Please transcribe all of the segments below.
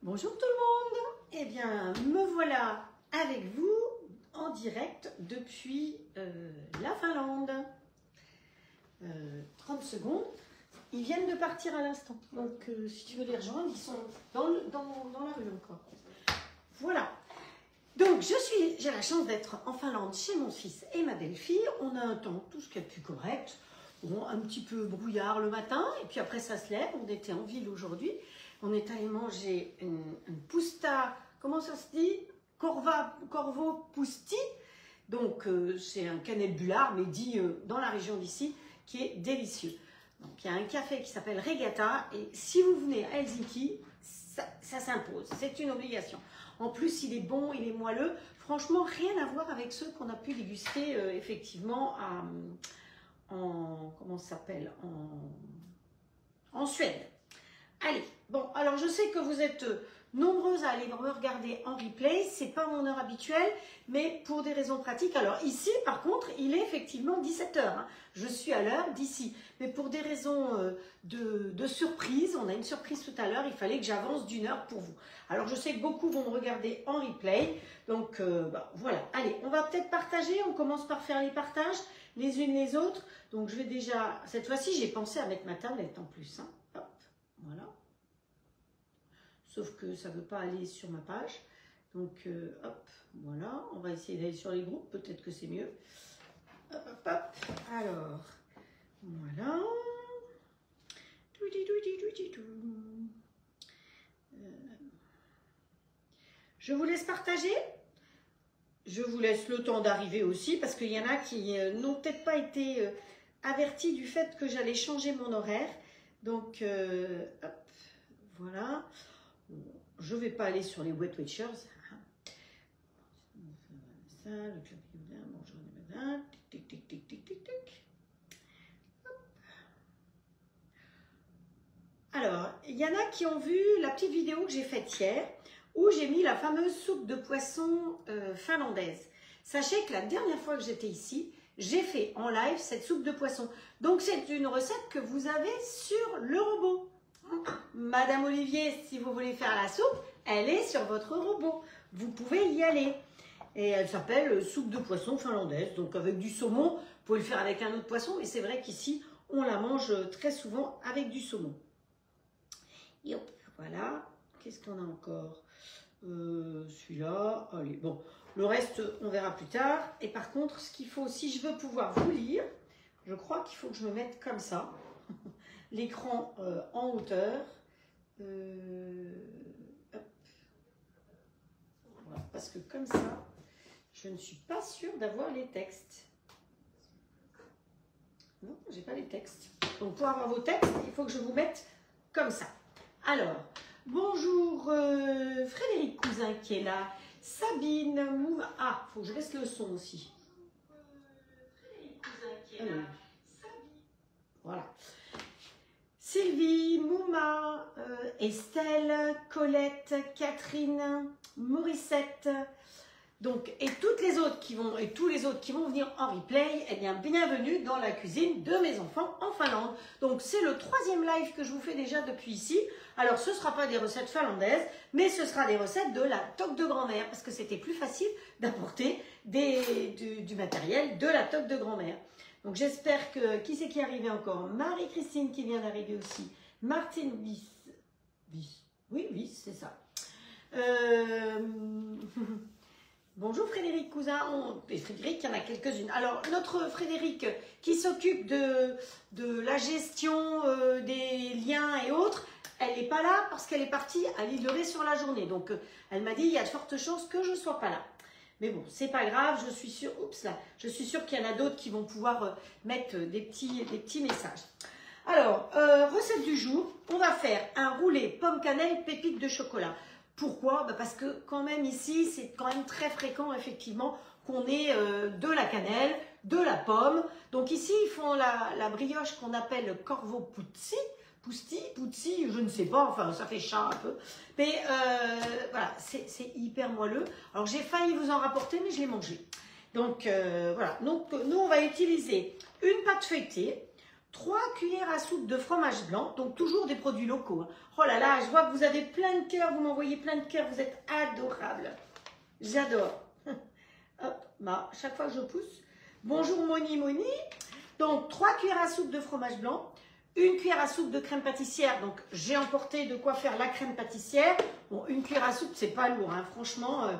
Bonjour tout le monde. Eh bien, me voilà avec vous en direct depuis la Finlande. 30 secondes. Ils viennent de partir à l'instant. Donc, si tu veux les rejoindre, ils sont dans la rue encore. Voilà. Donc, j'ai la chance d'être en Finlande chez mon fils et ma belle-fille. On a un temps tout ce qu'il y a de plus correct. Bon, un petit peu brouillard le matin. Et puis après, ça se lève. On était en ville aujourd'hui. On est allé manger une pusta, comment ça se dit? Corvo pusti. Donc, c'est un cannelle-bulard, mais dit dans la région d'ici, qui est délicieux. Donc, il y a un café qui s'appelle Regatta. Et si vous venez à Helsinki, ça s'impose. C'est une obligation. En plus, il est bon, il est moelleux. Franchement, rien à voir avec ceux qu'on a pu déguster, effectivement, comment ça s'appelle? En Suède. Allez, bon, alors je sais que vous êtes nombreuses à aller me regarder en replay, c'est pas mon heure habituelle, mais pour des raisons pratiques. Alors ici, par contre, il est effectivement 17 h, hein. Je suis à l'heure d'ici, mais pour des raisons de surprise, on a une surprise tout à l'heure, il fallait que j'avance d'1 heure pour vous. Alors je sais que beaucoup vont me regarder en replay, donc voilà. Allez, on va peut-être partager, on commence par faire les partages les unes les autres. Donc je vais déjà, cette fois-ci, j'ai pensé à mettre ma tablette en plus, hein. Hop, voilà. Sauf que ça ne veut pas aller sur ma page. Donc, hop, voilà. On va essayer d'aller sur les groupes. Peut-être que c'est mieux. Hop, hop, hop. Alors, voilà. Je vous laisse partager. Je vous laisse le temps d'arriver aussi, parce qu'il y en a qui n'ont peut-être pas été avertis du fait que j'allais changer mon horaire. Donc, hop, voilà. Je ne vais pas aller sur les Weight Watchers. Ça, le club yoga, bonjour les madames. Tic, tic, tic, tic, tic, tic. Alors, il y en a qui ont vu la petite vidéo que j'ai faite hier, où j'ai mis la fameuse soupe de poisson finlandaise. Sachez que la dernière fois que j'étais ici, j'ai fait en live cette soupe de poisson. Donc, c'est une recette que vous avez sur le robot. Madame Olivier, si vous voulez faire la soupe, elle est sur votre robot. Vous pouvez y aller. Et elle s'appelle soupe de poisson finlandaise. Donc avec du saumon, vous pouvez le faire avec un autre poisson. Et c'est vrai qu'ici, on la mange très souvent avec du saumon. Et hop, voilà. Qu'est-ce qu'on a encore? Celui-là. Allez, bon. Le reste, on verra plus tard. Et par contre, ce qu'il faut, si je veux pouvoir vous lire, je crois qu'il faut que je me mette comme ça. L'écran en hauteur. Hop. Voilà, parce que comme ça, je ne suis pas sûre d'avoir les textes. Non, j'ai pas les textes. Donc pour avoir vos textes, il faut que je vous mette comme ça. Alors, bonjour Frédéric Cousin qui est là. Sabine Mouma. Ah, il faut que je laisse le son aussi. Frédéric Cousin qui est là. Voilà. Sylvie, Mouma, Estelle, Colette, Catherine, Morissette, donc, et toutes les autres qui vont, et tous les autres qui vont venir en replay, eh bien, bienvenue dans la cuisine de mes enfants en Finlande. Donc, c'est le 3e live que je vous fais déjà depuis ici. Alors, ce ne sera pas des recettes finlandaises, mais ce sera des recettes de la toque de grand-mère, parce que c'était plus facile d'apporter du matériel de la toque de grand-mère. Donc j'espère que, qui c'est qui est arrivé encore? Marie-Christine qui vient d'arriver aussi. Martine Viss. Oui, Viss, c'est ça. Bonjour Frédéric Cousin. Et Frédéric, il y en a quelques-unes. Alors notre Frédéric qui s'occupe de la gestion des liens et autres, elle n'est pas là parce qu'elle est partie à l'île de Ré sur la journée. Donc elle m'a dit, il y a de fortes chances que je ne sois pas là. Mais bon, c'est pas grave, je suis sûre, je suis sûre qu'il y en a d'autres qui vont pouvoir mettre des petits messages. Alors, recette du jour, on va faire un roulé pomme cannelle pépite de chocolat. Pourquoi? Parce que quand même ici, c'est quand même très fréquent effectivement qu'on ait de la cannelle, de la pomme. Donc ici, ils font la brioche qu'on appelle le corvo Poutsi, je ne sais pas, enfin ça fait chat un peu, mais voilà, c'est hyper moelleux. Alors j'ai failli vous en rapporter, mais je l'ai mangé. Donc voilà, donc nous on va utiliser une pâte feuilletée, 3 cuillères à soupe de fromage blanc, donc toujours des produits locaux. Oh là là, je vois que vous avez plein de cœurs, vous m'envoyez plein de cœurs, vous êtes adorables. J'adore. Hop, bah, chaque fois que je pousse. Bonjour Moni Moni. Donc 3 cuillères à soupe de fromage blanc, 1 cuillère à soupe de crème pâtissière. Donc j'ai emporté de quoi faire la crème pâtissière. Bon, 1 cuillère à soupe, c'est pas lourd, hein. Franchement,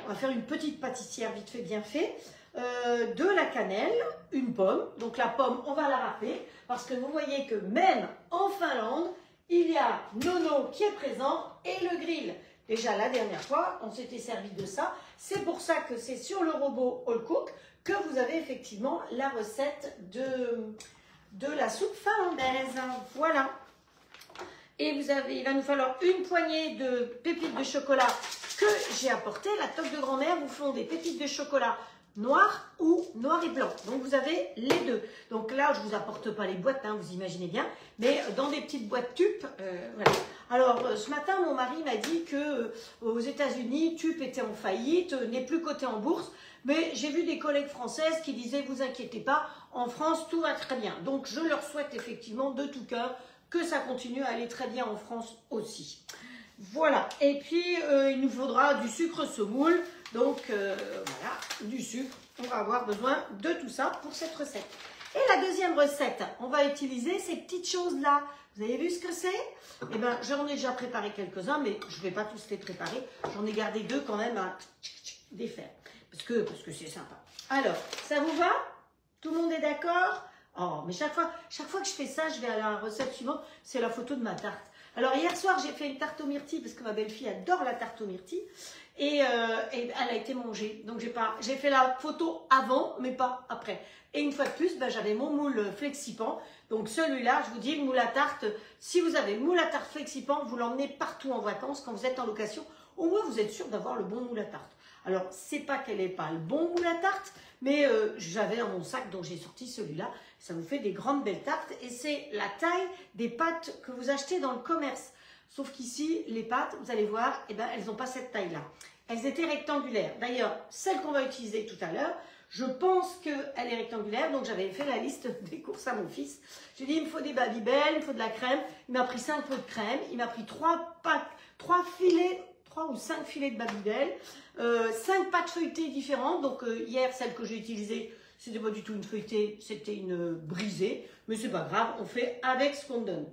on va faire une petite pâtissière vite fait, bien fait. De la cannelle, une pomme. Donc la pomme, on va la râper parce que vous voyez que même en Finlande, il y a Nono qui est présent et le grill. Déjà la dernière fois, on s'était servi de ça. C'est pour ça que c'est sur le robot All Cook que vous avez effectivement la recette de la soupe finlandaise. Voilà. Et il va nous falloir une poignée de pépites de chocolat que j'ai apporté. La toque de grand-mère vous font des pépites de chocolat noir ou noir et blanc. Donc vous avez les deux. Donc là, je ne vous apporte pas les boîtes, hein, vous imaginez bien, mais dans des petites boîtes TUP. Voilà. Alors ce matin, mon mari m'a dit que aux États-Unis, TUP était en faillite, n'est plus coté en bourse. Mais j'ai vu des collègues françaises qui disaient, vous inquiétez pas, en France, tout va très bien. Donc je leur souhaite effectivement de tout cœur que ça continue à aller très bien en France aussi. Voilà. Et puis il nous faudra du sucre semoule. Donc voilà, du sucre, on va avoir besoin de tout ça pour cette recette. Et la deuxième recette, on va utiliser ces petites choses-là. Vous avez vu ce que c'est? Eh bien, j'en ai déjà préparé quelques-uns, mais je ne vais pas tous les préparer. J'en ai gardé 2 quand même à défaire, parce que c'est sympa. Alors, ça vous va? Tout le monde est d'accord? Oh, mais chaque fois que je fais ça, je vais à la recette suivante, c'est la photo de ma tarte. Alors, hier soir, j'ai fait une tarte aux myrtilles, parce que ma belle-fille adore la tarte aux myrtilles. Et elle a été mangée. Donc j'ai fait la photo avant, mais pas après. Et une fois de plus, ben, j'avais mon moule Flexipant. Donc celui-là, je vous dis, le moule à tarte, si vous avez le moule à tarte Flexipant, vous l'emmenez partout en vacances quand vous êtes en location. Au moins, vous êtes sûr d'avoir le bon moule à tarte. Alors, c'est pas qu'elle n'est pas le bon moule à tarte, mais j'avais dans mon sac, donc j'ai sorti celui-là. Ça vous fait des grandes belles tartes. Et c'est la taille des pâtes que vous achetez dans le commerce. Sauf qu'ici, les pâtes, vous allez voir, eh ben, elles n'ont pas cette taille-là. Elles étaient rectangulaires. D'ailleurs, celle qu'on va utiliser tout à l'heure, je pense qu'elle est rectangulaire. Donc, j'avais fait la liste des courses à mon fils. J'ai dit, il me faut des Babybel, il me faut de la crème. Il m'a pris 5 pots de crème. Il m'a pris 3 ou 5 filets de Babybel. 5 pâtes feuilletées différentes. Donc, hier, celle que j'ai utilisée, c'était pas du tout une feuilletée, c'était une brisée. Mais c'est pas grave, on fait avec ce qu'on donne.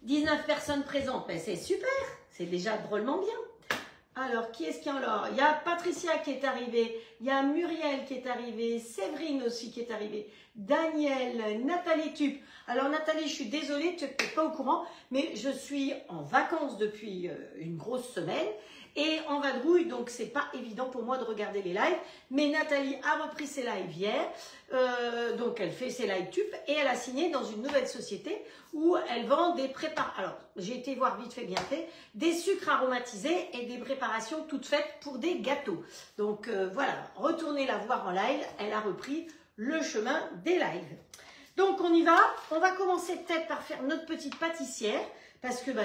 19 personnes présentes, ben c'est super, c'est déjà drôlement bien. Alors, qui est-ce qu'il y a là? Il y a Patricia qui est arrivée, il y a Muriel qui est arrivée, Séverine aussi qui est arrivée, Daniel, Nathalie Tup. Alors Nathalie, je suis désolée, tu n'es pas au courant, mais je suis en vacances depuis une grosse semaine et en vadrouille, donc c'est pas évident pour moi de regarder les lives. Mais Nathalie a repris ses lives hier, donc elle fait ses lives Tup et elle a signé dans une nouvelle société où elle vend des préparations. Alors, j'ai été voir vite fait, bien fait, des sucres aromatisés et des préparations toutes faites pour des gâteaux. Donc voilà, retournez la voir en live, elle a repris le chemin des lives. Donc on y va, on va commencer peut-être par faire notre petite pâtissière, parce que bah,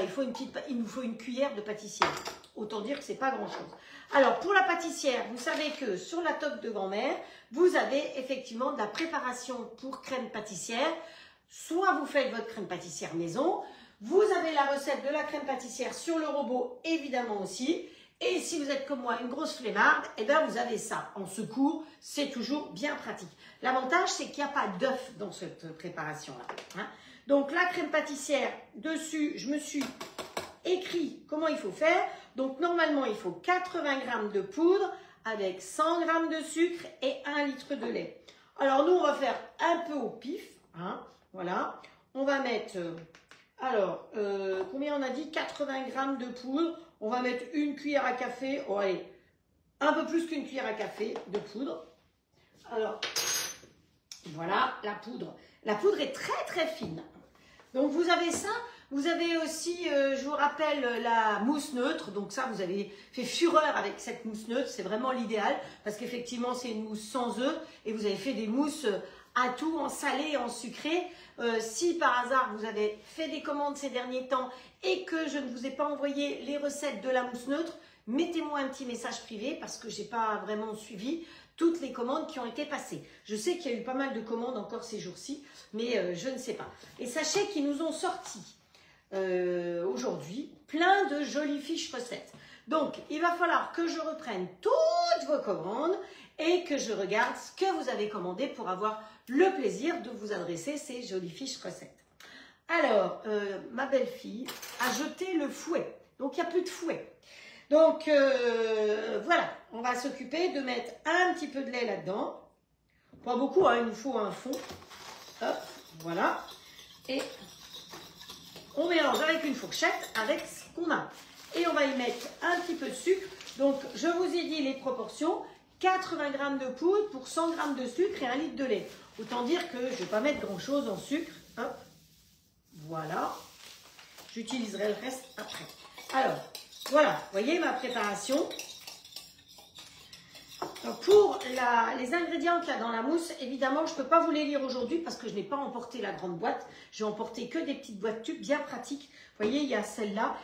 il nous faut une cuillère de pâtissière. Autant dire que c'est pas grand-chose. Alors pour la pâtissière, vous savez que sur la toque de grand-mère, vous avez effectivement de la préparation pour crème pâtissière. Soit vous faites votre crème pâtissière maison, vous avez la recette de la crème pâtissière sur le robot évidemment aussi. Et si vous êtes comme moi une grosse flemmarde, eh bien vous avez ça en secours, c'est toujours bien pratique. L'avantage, c'est qu'il n'y a pas d'œuf dans cette préparation-là. Hein. Donc la crème pâtissière, dessus, je me suis écrit comment il faut faire. Donc normalement, il faut 80 g de poudre avec 100 g de sucre et 1 litre de lait. Alors nous, on va faire un peu au pif. Hein, voilà. On va mettre, combien on a dit? 80 g de poudre. On va mettre une cuillère à café. Oh, allez, un peu plus qu'une cuillère à café de poudre. Alors, voilà la poudre. La poudre est très très fine. Donc vous avez ça. Vous avez aussi, je vous rappelle, la mousse neutre. Donc ça, vous avez fait fureur avec cette mousse neutre. C'est vraiment l'idéal parce qu'effectivement, c'est une mousse sans œufs. Et vous avez fait des mousses à tout, en salé et en sucré. Si par hasard, vous avez fait des commandes ces derniers temps et que je ne vous ai pas envoyé les recettes de la mousse neutre, mettez-moi un petit message privé parce que je n'ai pas vraiment suivi toutes les commandes qui ont été passées. Je sais qu'il y a eu pas mal de commandes encore ces jours-ci, mais je ne sais pas. Et sachez qu'ils nous ont sorti aujourd'hui plein de jolies fiches recettes. Donc, il va falloir que je reprenne toutes vos commandes et que je regarde ce que vous avez commandé pour avoir le plaisir de vous adresser ces jolies fiches recettes. Alors, ma belle-fille a jeté le fouet. Donc, il n'y a plus de fouet. Donc, voilà. On va s'occuper de mettre un petit peu de lait là-dedans. Pas beaucoup, hein, il nous faut un fond. Hop, voilà. Et on mélange avec une fourchette, avec ce qu'on a. Et on va y mettre un petit peu de sucre. Donc, je vous ai dit les proportions. 80 g de poudre pour 100 g de sucre et 1 litre de lait. Autant dire que je ne vais pas mettre grand-chose en sucre. Hop, voilà. J'utiliserai le reste après. Alors, voilà, vous voyez ma préparation. Donc, pour les ingrédients qu'il y a dans la mousse, évidemment, je ne peux pas vous les lire aujourd'hui parce que je n'ai pas emporté la grande boîte. J'ai emporté que des petites boîtes tubes bien pratiques. Vous voyez, il y a celle-là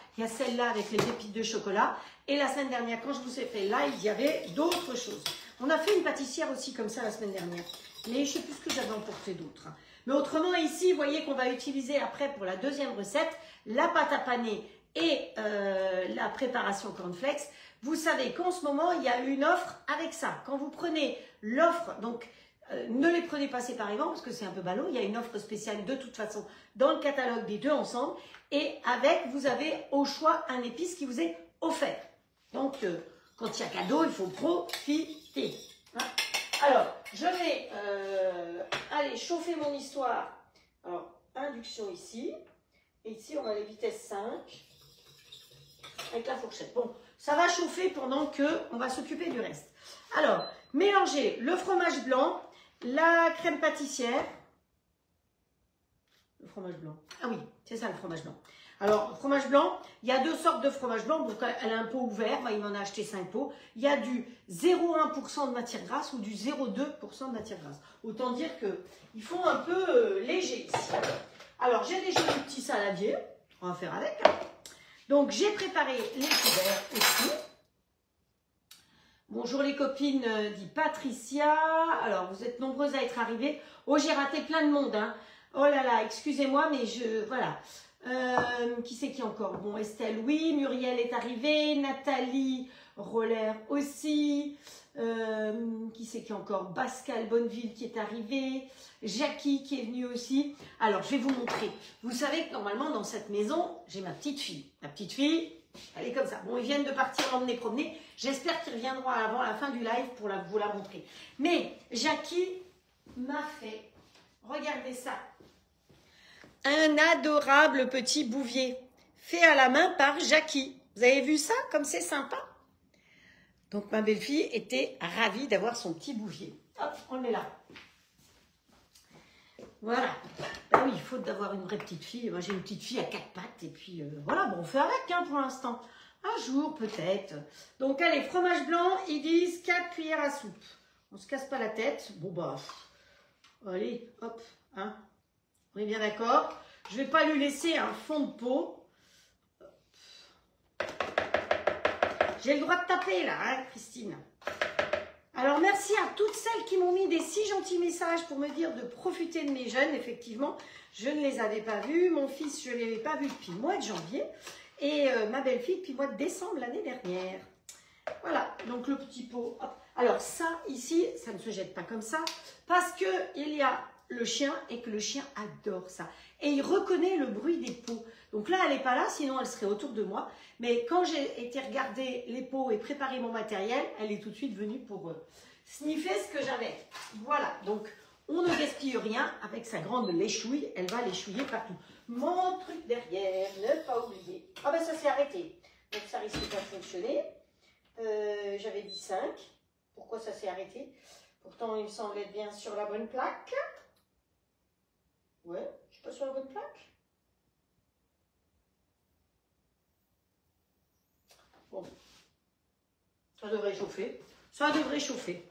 avec les pépites de chocolat. Et la semaine dernière, quand je vous ai fait live, il y avait d'autres choses. On a fait une pâtissière aussi comme ça la semaine dernière. Mais je ne sais plus ce que j'avais emporté d'autre. Mais autrement, ici, vous voyez qu'on va utiliser après pour la deuxième recette, la pâte à paner et la préparation cornflakes. Vous savez qu'en ce moment, il y a une offre avec ça. Quand vous prenez l'offre, donc ne les prenez pas séparément parce que c'est un peu ballot. Il y a une offre spéciale de toute façon dans le catalogue des deux ensemble. Et avec, vous avez au choix un épice qui vous est offert. Donc, quand il y a cadeau, il faut profiter. Hein. Alors, je vais aller chauffer mon histoire. Alors, induction ici. Et ici, on a les vitesses 5 avec la fourchette. Bon, ça va chauffer pendant qu'on va s'occuper du reste. Alors, mélangez le fromage blanc, la crème pâtissière. Le fromage blanc. Ah oui, c'est ça le fromage blanc. Alors, fromage blanc, il y a deux sortes de fromage blanc. Donc, elle a un pot ouvert, il m'en a acheté 5 pots. Il y a du 0,1% de matière grasse ou du 0,2% de matière grasse. Autant dire qu'ils font un peu léger ici. Alors, j'ai déjà un petit saladier. On va faire avec. Donc, j'ai préparé les couverts aussi. Bonjour les copines, dit Patricia. Alors, vous êtes nombreuses à être arrivées. Oh, j'ai raté plein de monde. Hein. Oh là là, excusez-moi, mais voilà. Qui c'est qui encore? Bon, Estelle, oui. Muriel est arrivée. Nathalie Roller aussi. Qui c'est qui encore? Pascal Bonneville qui est arrivé. Jackie qui est venue aussi. Alors, je vais vous montrer. Vous savez que normalement, dans cette maison, j'ai ma petite fille. Ma petite fille, elle est comme ça. Bon, ils viennent de partir l'emmener promener. J'espère qu'ils reviendront avant la fin du live pour vous la montrer. Mais Jackie m'a fait, regardez ça, un adorable petit bouvier fait à la main par Jackie. Vous avez vu ça? Comme c'est sympa. Donc, ma belle-fille était ravie d'avoir son petit bouvier. Hop, on le met là. Voilà. Ben oui, il faut d'avoir une vraie petite fille. Moi, j'ai une petite fille à 4 pattes. Et puis, voilà, bon, on fait avec hein, pour l'instant. Un jour, peut-être. Donc, allez, fromage blanc, ils disent 4 cuillères à soupe. On ne se casse pas la tête. Bon, bah, allez, hop, hein. On est bien d'accord. Je ne vais pas lui laisser un fond de pot. J'ai le droit de taper, là, hein, Christine. Alors, merci à toutes celles qui m'ont mis des si gentils messages pour me dire de profiter de mes jeunes. Effectivement, je ne les avais pas vus. Mon fils, je ne l'avais pas vu depuis le mois de janvier. Et ma belle-fille depuis le mois de décembre l'année dernière. Voilà, donc le petit pot. Hop. Alors, ça, ici, ça ne se jette pas comme ça. Parce qu'il y a le chien et que le chien adore ça. Et il reconnaît le bruit des pots. Donc là, elle n'est pas là, sinon elle serait autour de moi. Mais quand j'ai été regarder les pots et préparer mon matériel, elle est tout de suite venue pour sniffer ce que j'avais. Voilà, donc on ne gaspille rien avec sa grande léchouille. Elle va léchouiller partout. Mon truc derrière, ne pas oublier. Ah ben ça s'est arrêté. Donc ça risque pas de fonctionner. J'avais dit 5. Pourquoi ça s'est arrêté? Pourtant, il me semble être bien sur la bonne plaque. Ouais, je suis pas sur la bonne plaque. Bon, ça devrait chauffer. Ça devrait chauffer.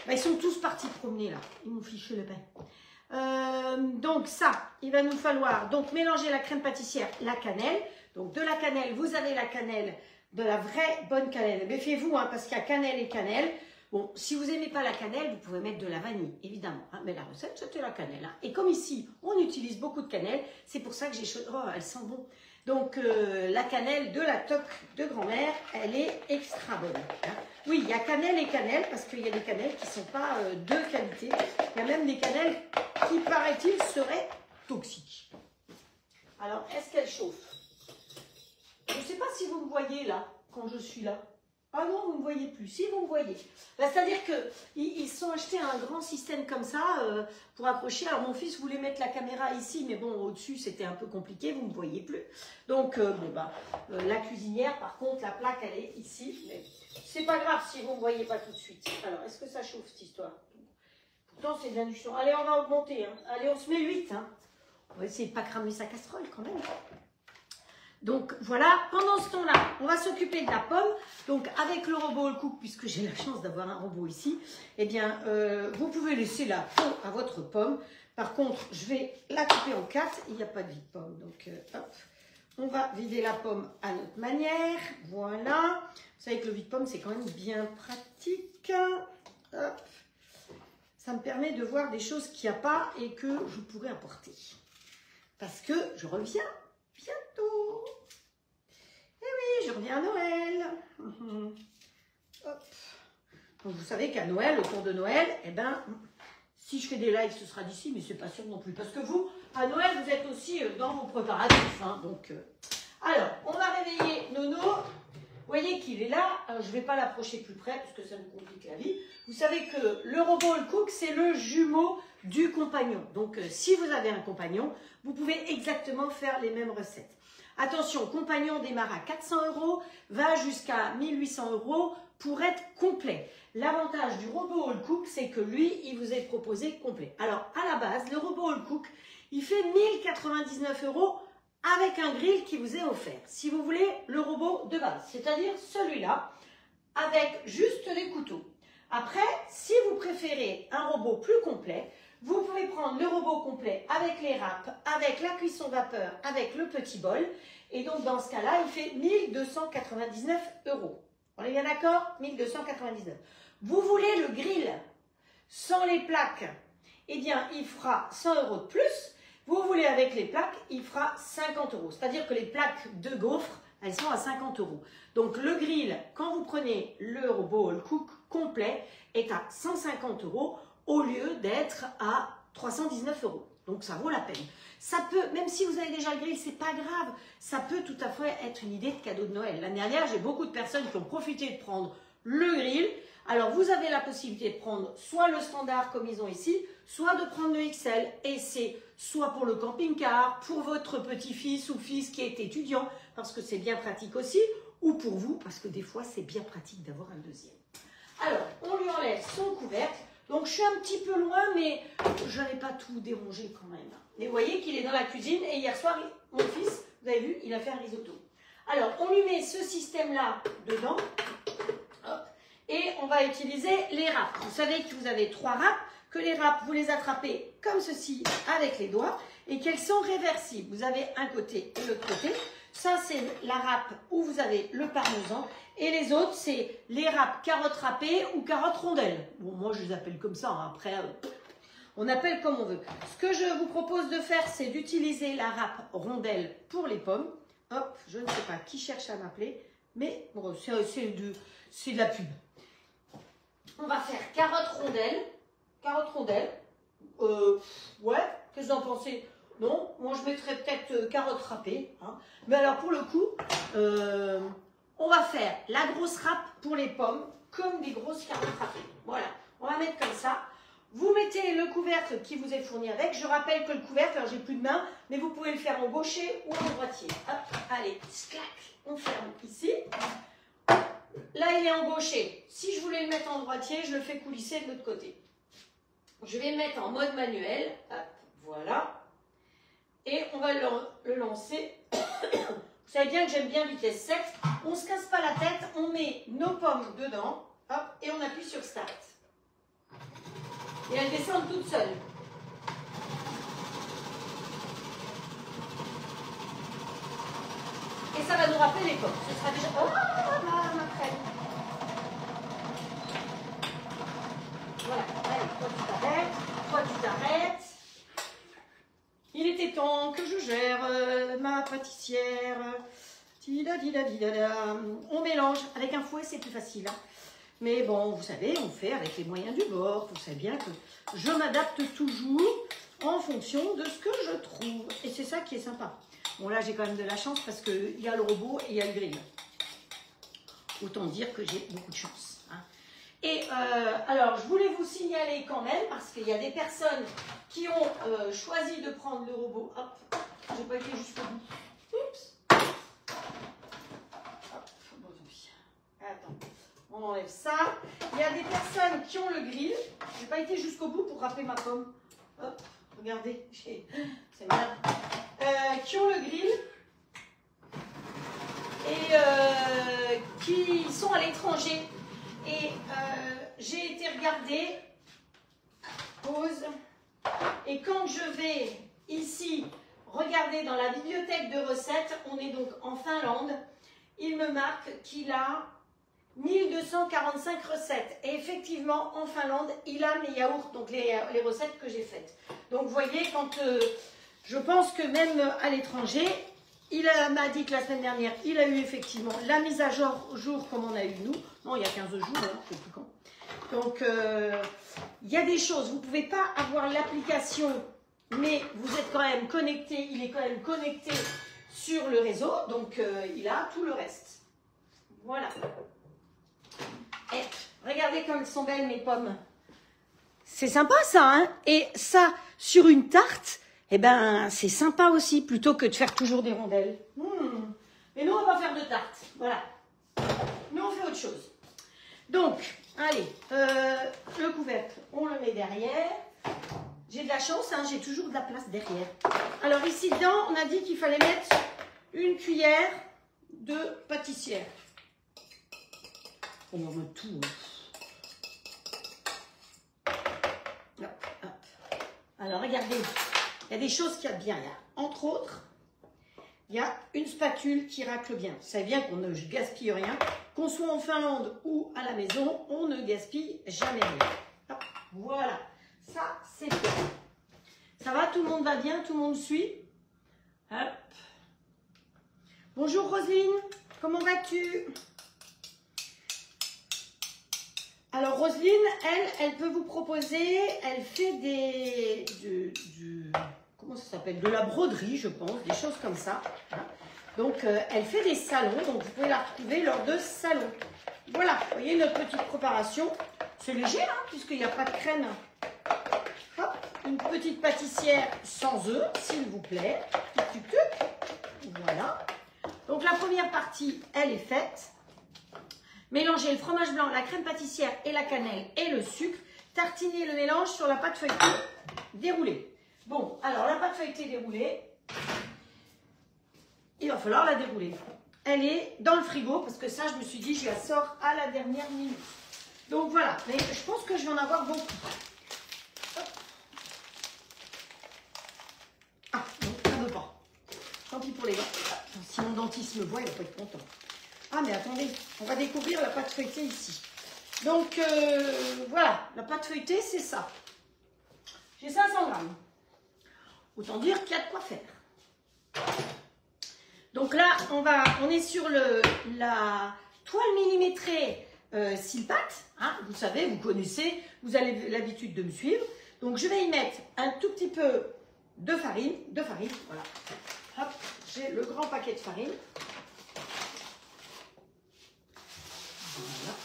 Ben, ils sont tous partis promener là. Ils m'ont fiché le pain. Donc ça, il va nous falloir donc mélanger la crème pâtissière, la cannelle. Donc de la cannelle, vous avez la cannelle, de la vraie bonne cannelle. Méfiez-vous hein, parce qu'il y a cannelle et cannelle. Bon, si vous n'aimez pas la cannelle, vous pouvez mettre de la vanille, évidemment. Hein, mais la recette, c'était la cannelle. Hein. Et comme ici, on utilise beaucoup de cannelle, c'est pour ça que j'ai choisi... Oh, elle sent bon. Donc, la cannelle de la toque de grand-mère, elle est extra bonne. Hein. Oui, il y a cannelle et cannelle, parce qu'il y a des cannelles qui ne sont pas de qualité. Il y a même des cannelles qui, paraît-il, seraient toxiques. Alors, est-ce qu'elle chauffe? Je ne sais pas si vous me voyez là, quand je suis là. Ah non, vous ne me voyez plus. Si, vous me voyez. Ben, c'est-à-dire qu'ils se sont achetés un grand système comme ça pour accrocher. Alors, mon fils voulait mettre la caméra ici, mais bon, au-dessus, c'était un peu compliqué. Vous ne me voyez plus. Donc, la cuisinière, par contre, la plaque, elle est ici. Mais c'est pas grave si vous ne me voyez pas tout de suite. Alors, est-ce que ça chauffe, cette histoire? Pourtant, c'est de l'induction. Allez, on va augmenter. Hein. Allez, on se met 8. Hein. On va essayer de ne pas cramer sa casserole, quand même. Donc voilà, pendant ce temps-là, on va s'occuper de la pomme. Donc avec le robot All Cook, puisque j'ai la chance d'avoir un robot ici, eh bien, vous pouvez laisser la peau à votre pomme. Par contre, je vais la couper en 4. Il n'y a pas de vide-pomme. Donc, hop, on va vider la pomme à notre manière. Voilà. Vous savez que le vide-pomme, c'est quand même bien pratique. Hop. Ça me permet de voir des choses qu'il n'y a pas et que je pourrais apporter. Parce que je reviens bientôt. Et oui, je reviens à Noël. Hop. Donc vous savez qu'à Noël, au cours de Noël, eh ben, si je fais des lives, ce sera d'ici, mais c'est pas sûr non plus. Parce que vous, à Noël, vous êtes aussi dans vos préparatifs. Hein, donc, alors, on va réveiller Nono. Vous voyez qu'il est là. Alors, je ne vais pas l'approcher plus près parce que ça me complique la vie. Vous savez que le robot All Cook, c'est le jumeau du compagnon. Donc, si vous avez un compagnon, vous pouvez exactement faire les mêmes recettes. Attention, compagnon démarre à 400 €, va jusqu'à 1800 € pour être complet. L'avantage du robot All Cook, c'est que lui, il vous est proposé complet. Alors, à la base, le robot All Cook, il fait 1099 € avec un grill qui vous est offert. Si vous voulez le robot de base, c'est-à-dire celui-là, avec juste les couteaux. Après, si vous préférez un robot plus complet, vous pouvez prendre le robot complet avec les râpes, avec la cuisson vapeur, avec le petit bol. Et donc, dans ce cas-là, il fait 1299 €. On est bien d'accord? 1299. Vous voulez le grill sans les plaques? Eh bien, il fera 100 € de plus. Vous voulez avec les plaques, il fera 50 €. C'est-à-dire que les plaques de gaufres, elles sont à 50 €. Donc, le grill, quand vous prenez le robot All Cook complet, est à 150 € au lieu d'être à 319 €. Donc, ça vaut la peine. Ça peut, même si vous avez déjà le grill, c'est pas grave. Ça peut tout à fait être une idée de cadeau de Noël. L'année dernière, j'ai beaucoup de personnes qui ont profité de prendre le grill. Alors, vous avez la possibilité de prendre soit le standard comme ils ont ici, soit de prendre le XL. Et c'est soit pour le camping-car, pour votre petit-fils ou fils qui est étudiant, parce que c'est bien pratique aussi, ou pour vous, parce que des fois, c'est bien pratique d'avoir un deuxième. Alors, on lui enlève son couvercle. Donc, je suis un petit peu loin, mais je n'avais pas tout dérangé quand même. Mais vous voyez qu'il est dans la cuisine, et hier soir, mon fils, vous avez vu, il a fait un risotto. Alors, on lui met ce système-là dedans. Hop. Et on va utiliser les râpes. Vous savez que vous avez 3 râpes, que les râpes, vous les attrapez comme ceci avec les doigts et qu'elles sont réversibles. Vous avez un côté et l'autre côté. Ça, c'est la râpe où vous avez le parmesan. Et les autres, c'est les râpes carottes râpées ou carottes rondelles. Bon, moi, je les appelle comme ça. Hein. Après, on appelle comme on veut. Ce que je vous propose de faire, c'est d'utiliser la râpe rondelle pour les pommes. Hop, je ne sais pas qui cherche à m'appeler, mais bon, c'est de la pub. On va faire carottes rondelles. Carottes rondelles. Ouais, qu'est-ce que vous en pensez? Non, moi je mettrais peut-être carottes râpées. Hein. Mais alors pour le coup, on va faire la grosse râpe pour les pommes, comme des grosses carottes râpées. Voilà, on va mettre comme ça. Vous mettez le couvercle qui vous est fourni avec. Je rappelle que le couvercle, alors j'ai plus de main, mais vous pouvez le faire en gaucher ou en droitier. Hop, allez, clac, on ferme ici. Là, il est en gaucher. Si je voulais le mettre en droitier, je le fais coulisser de l'autre côté. Je vais le mettre en mode manuel. Hop, voilà. Et on va le lancer. Vous savez bien que j'aime bien vitesse 7. On ne se casse pas la tête. On met nos pommes dedans. Hop, et on appuie sur Start. Et elles descendent toutes seules. Et ça va nous rappeler les pommes. Ce sera déjà... Oh, ma crème. toi tu t'arrêtes, toi tu t'arrêtes. Il était temps que je gère ma pâtissière. On mélange. Avec un fouet, c'est plus facile. Hein. Mais bon, vous savez, on fait avec les moyens du bord. Vous savez bien que je m'adapte toujours en fonction de ce que je trouve. Et c'est ça qui est sympa. Bon, là, j'ai quand même de la chance parce qu'il y a le robot et il y a le grill. Autant dire que j'ai beaucoup de chance. Hein. Et alors, je voulais vous signaler quand même, parce qu'il y a des personnes qui ont choisi de prendre le robot. Hop, j'ai pas été jusqu'au bout. Oups. Hop, bon, tant pis. Attends, on enlève ça. Il y a des personnes qui ont le grill. J'ai pas été jusqu'au bout pour râper ma pomme. Hop, regardez, c'est malade. Qui ont le grill et qui sont à l'étranger. Et j'ai été regarder, pause, et quand je vais ici regarder dans la bibliothèque de recettes, on est donc en Finlande, il me marque qu'il a 1245 recettes. Et effectivement, en Finlande, il a mes yaourts, donc les recettes que j'ai faites. Donc vous voyez, quand je pense que même à l'étranger, il m'a dit que la semaine dernière, il a eu effectivement la mise à jour comme on a eu nous. Non, il y a 15 jours, hein, je ne sais plus quand. Donc, il y a des choses. Vous ne pouvez pas avoir l'application, mais vous êtes quand même connecté. Il est quand même connecté sur le réseau. Donc, il a tout le reste. Voilà. Et regardez comme elles sont belles, mes pommes. C'est sympa, ça. Hein? Et ça, sur une tarte, eh ben, c'est sympa aussi, plutôt que de faire toujours des rondelles. Mais nous, on va faire de tarte. Voilà. Nous, on fait autre chose. Donc, allez, le couvercle, on le met derrière. J'ai de la chance, hein, j'ai toujours de la place derrière. Alors, ici, dedans, on a dit qu'il fallait mettre une cuillère de pâtissière. On en met tout. Hop, hop. Alors, regardez. Il y a des choses qu'il y a bien. Il y a, entre autres, il y a une spatule qui racle bien. Vous savez bien qu'on ne gaspille rien. Qu'on soit en Finlande ou à la maison, on ne gaspille jamais rien. Hop, voilà. Ça, c'est bien. Ça va? Tout le monde va bien? Tout le monde suit? Hop. Bonjour Roselyne. Comment vas-tu? Alors Roselyne, elle peut vous proposer, elle fait comment ça s'appelle? De la broderie, je pense, des choses comme ça. Donc elle fait des salons, donc vous pouvez la retrouver lors de salons. Voilà, vous voyez notre petite préparation. C'est léger, hein, puisqu'il n'y a pas de crème. Hop, une petite pâtissière sans œufs, s'il vous plaît. Voilà. Donc la première partie, elle est faite. Mélangez le fromage blanc, la crème pâtissière et la cannelle et le sucre. Tartinez le mélange sur la pâte feuilletée déroulée. Bon, alors la pâte feuilletée déroulée, il va falloir la dérouler. Elle est dans le frigo parce que ça, je me suis dit, je la sors à la dernière minute. Donc voilà, mais je pense que je vais en avoir beaucoup. Hop. Ah, non, ça ne veut pas. Tant pis pour les gants. Si mon dentiste me voit, il va pas être content. Ah, mais attendez, on va découvrir la pâte feuilletée ici. Donc, voilà, la pâte feuilletée, c'est ça. J'ai 500 grammes. Autant dire qu'il y a de quoi faire. Donc là, on est sur la toile millimétrée Silpat. Hein, vous savez, vous connaissez, vous avez l'habitude de me suivre. Donc, je vais y mettre un tout petit peu de farine, voilà. Hop, j'ai le grand paquet de farine. Voilà.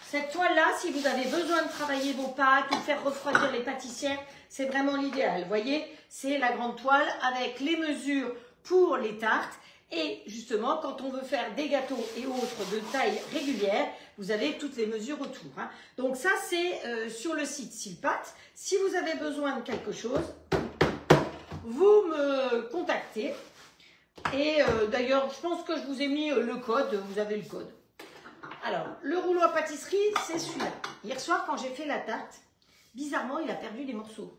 Cette toile-là, si vous avez besoin de travailler vos pâtes ou faire refroidir les pâtissières, c'est vraiment l'idéal. Vous voyez, c'est la grande toile avec les mesures pour les tartes. Et justement, quand on veut faire des gâteaux et autres de taille régulière, vous avez toutes les mesures autour. Hein. Donc ça, c'est sur le site Silpat. Si vous avez besoin de quelque chose, vous me contactez. Et d'ailleurs, je pense que je vous ai mis le code. Vous avez le code. Alors, le rouleau à pâtisserie, c'est celui-là. Hier soir, quand j'ai fait la tarte, bizarrement, il a perdu des morceaux.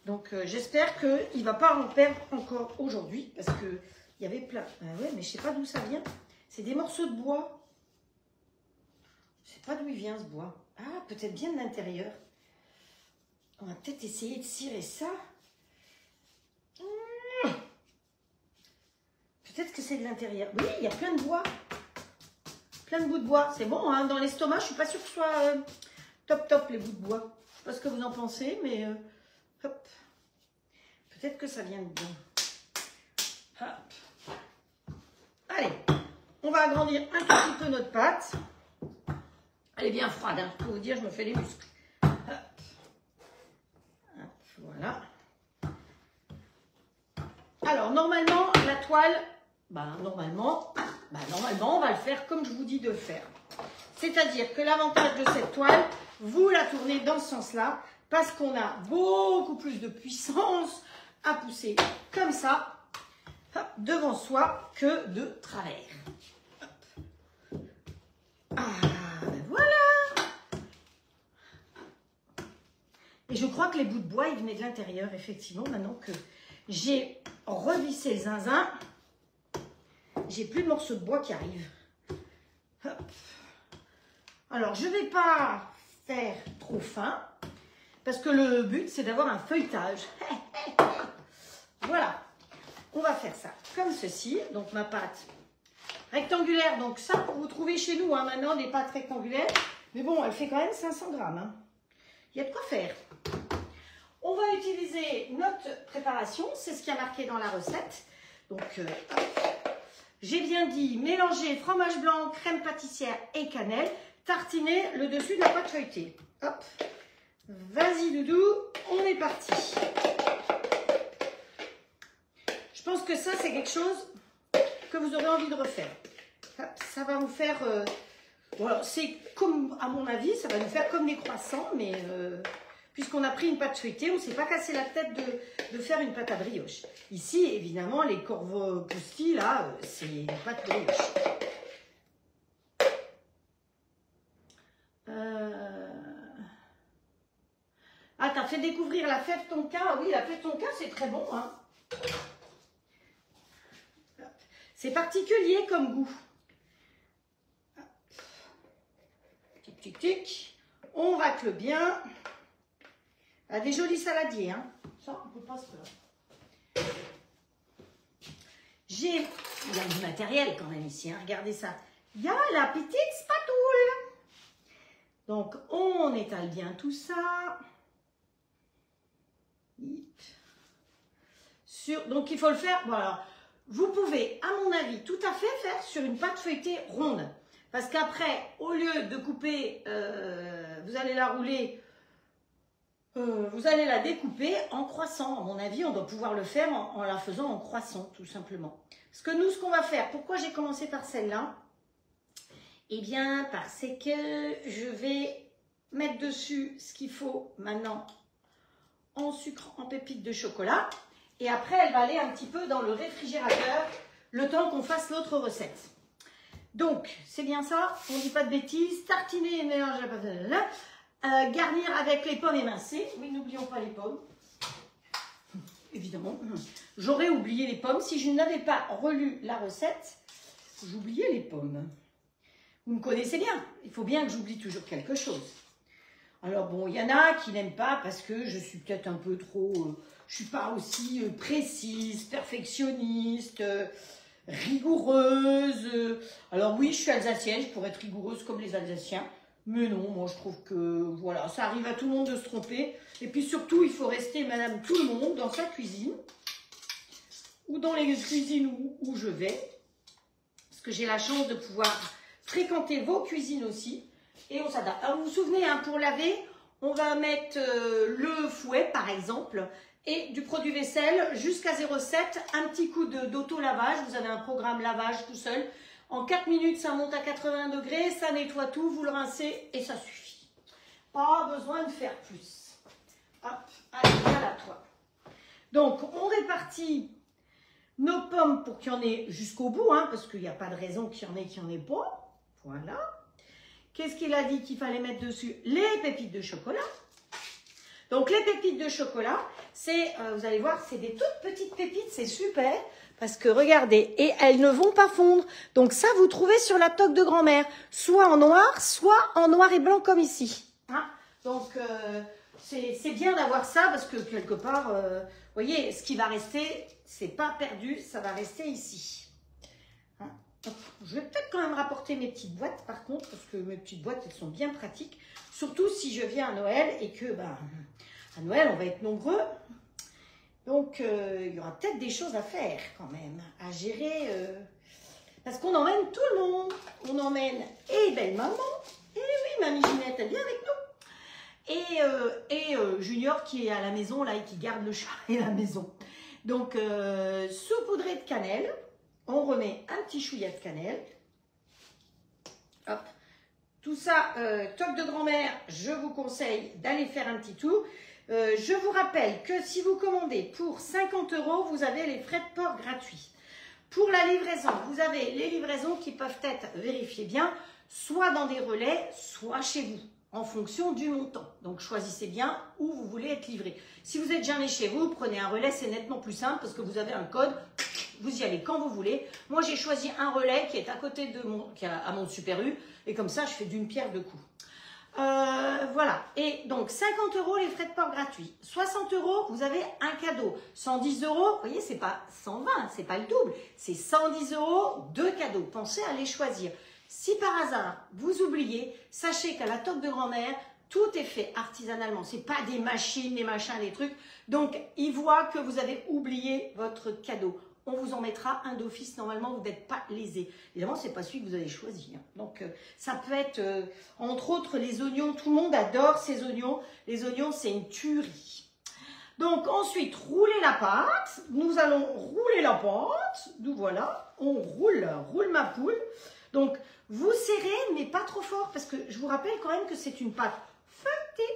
Donc, j'espère qu'il ne va pas en perdre encore aujourd'hui, parce qu'il y avait plein. Ouais, mais je ne sais pas d'où ça vient. C'est des morceaux de bois. Je ne sais pas d'où il vient, ce bois. Ah, peut-être bien de l'intérieur. On va peut-être essayer de cirer ça. Peut-être que c'est de l'intérieur. Oui, il y a plein de bois. Plein de bouts de bois. C'est bon, hein, dans l'estomac, je suis pas sûre que ce soit top les bouts de bois. Je sais pas ce que vous en pensez, mais hop. Peut-être que ça vient de dedans. Hop. Allez, on va agrandir un tout petit peu notre pâte. Elle est bien froide, hein, je peux vous dire, je me fais les muscles. Hop. Hop, voilà. Alors, normalement, la toile, normalement, on va le faire comme je vous dis de le faire. C'est-à-dire que l'avantage de cette toile, vous la tournez dans ce sens-là, parce qu'on a beaucoup plus de puissance à pousser comme ça, hop, devant soi, que de travers. Hop. Ah, ben voilà. Et je crois que les bouts de bois, ils venaient de l'intérieur, effectivement, maintenant que j'ai revissé le zinzin. J'ai plus de morceaux de bois qui arrivent. Hop. Alors, je ne vais pas faire trop fin, parce que le but, c'est d'avoir un feuilletage. Voilà. On va faire ça comme ceci. Donc, ma pâte rectangulaire. Donc, ça, vous trouvez chez nous, hein, maintenant, des pâtes rectangulaires. Mais bon, elle fait quand même 500 grammes. Hein. Il y a de quoi faire. On va utiliser notre préparation. C'est ce qui a marqué dans la recette. Donc, hop. J'ai bien dit mélanger fromage blanc, crème pâtissière et cannelle, tartiner le dessus de la pâte feuilletée. Hop, vas-y doudou, on est parti. Je pense que ça, c'est quelque chose que vous aurez envie de refaire. Hop, ça va vous faire, voilà, c'est comme, à mon avis, ça va nous faire comme des croissants, mais puisqu'on a pris une pâte feuilletée, on ne s'est pas cassé la tête de faire une pâte à brioche. Ici, évidemment, les Corvo-Pusti, là, c'est une pâte brioche. Ah, t'as fait découvrir la fève tonka. Oui, la fève tonka, c'est très bon. Hein. C'est particulier comme goût. Tic, tic, tic. On racle bien. Ah, des jolis saladiers. Hein. Ça, on peut pas se plaindre. Il y a du matériel quand même ici. Hein. Regardez ça. Il y a la petite spatule. Donc, on étale bien tout ça. Donc, il faut le faire. Bon, alors, vous pouvez, à mon avis, tout à fait faire sur une pâte feuilletée ronde. Parce qu'après, au lieu de couper, vous allez la rouler, vous allez la découper en croissant. À mon avis, on doit pouvoir le faire en la faisant en croissant, tout simplement. Parce que nous, ce qu'on va faire, pourquoi j'ai commencé par celle-là? Eh bien, parce que je vais mettre dessus ce qu'il faut maintenant en sucre, en pépites de chocolat. Et après, elle va aller un petit peu dans le réfrigérateur le temps qu'on fasse l'autre recette. Donc, c'est bien ça, on ne dit pas de bêtises. Tartiner et mélanger la pâte. Garnir avec les pommes émincées. Oui, n'oublions pas les pommes. Évidemment, j'aurais oublié les pommes. Si je n'avais pas relu la recette, j'oubliais les pommes. Vous me connaissez bien. Il faut bien que j'oublie toujours quelque chose. Alors bon, il y en a qui n'aiment pas parce que je suis peut-être un peu trop... je ne suis pas aussi précise, perfectionniste, rigoureuse. Alors oui, je suis alsacienne, je pourrais être rigoureuse comme les Alsaciens. Mais non, moi je trouve que voilà, ça arrive à tout le monde de se tromper. Et puis surtout, il faut rester madame tout le monde dans sa cuisine. Ou dans les cuisines où je vais. Parce que j'ai la chance de pouvoir fréquenter vos cuisines aussi. Et on s'adapte. Alors vous vous souvenez, hein, pour laver, on va mettre le fouet par exemple. Et du produit vaisselle jusqu'à 0,7. Un petit coup d'auto-lavage. Vous avez un programme lavage tout seul. En 4 minutes, ça monte à 80 degrés, ça nettoie tout, vous le rincez et ça suffit. Pas besoin de faire plus. Hop, allez, voilà toi. Donc, on répartit nos pommes pour qu'il y en ait jusqu'au bout, hein, parce qu'il n'y a pas de raison qu'il y en ait pas. Voilà. Qu'est-ce qu'il a dit qu'il fallait mettre dessus? Les pépites de chocolat. Donc, les pépites de chocolat, c'est, vous allez voir, c'est des toutes petites pépites, c'est super. Parce que regardez, et elles ne vont pas fondre. Donc ça, vous trouvez sur la toque de grand-mère. Soit en noir et blanc comme ici. Hein? Donc c'est bien d'avoir ça parce que quelque part, vous voyez, ce qui va rester, c'est pas perdu, ça va rester ici. Hein? Je vais peut-être quand même rapporter mes petites boîtes par contre, parce que mes petites boîtes, elles sont bien pratiques. Surtout si je viens à Noël et que, ben, à Noël, on va être nombreux. Donc, il y aura peut-être des choses à faire quand même, à gérer. Parce qu'on emmène tout le monde. On emmène et belle-maman. Et oui, mamie Ginette, elle vient avec nous. Et Junior qui est à la maison là et qui garde le chat et la maison. Donc saupoudré de cannelle, on remet un petit chouïa de cannelle. Hop. Tout ça, toc de grand-mère, je vous conseille d'aller faire un petit tour. Je vous rappelle que si vous commandez pour 50 €, vous avez les frais de port gratuits. Pour la livraison, vous avez les livraisons qui peuvent être, vérifiez bien, soit dans des relais, soit chez vous, en fonction du montant. Donc, choisissez bien où vous voulez être livré. Si vous êtes jamais chez vous, prenez un relais, c'est nettement plus simple parce que vous avez un code, vous y allez quand vous voulez. Moi, j'ai choisi un relais qui est à côté de à mon Super U et comme ça, je fais d'une pierre deux coups. Voilà. Et donc, 50 € les frais de port gratuits. 60 €, vous avez un cadeau. 110 €, vous voyez, c'est pas 120, c'est pas le double. C'est 110 €, deux cadeaux. Pensez à les choisir. Si par hasard, vous oubliez, sachez qu'à la toque de grand-mère, tout est fait artisanalement. C'est pas des machines, des machins, des trucs. Donc, ils voient que vous avez oublié votre cadeau. On vous en mettra un d'office. Normalement, vous n'êtes pas lésé. Évidemment, c'est pas celui que vous avez choisi. Hein. Donc, ça peut être, entre autres, les oignons. Tout le monde adore ces oignons. Les oignons, c'est une tuerie. Donc, ensuite, rouler la pâte. Nous allons rouler la pâte. Nous voilà. On roule ma poule. Donc, vous serrez, mais pas trop fort, parce que je vous rappelle quand même que c'est une pâte feuilletée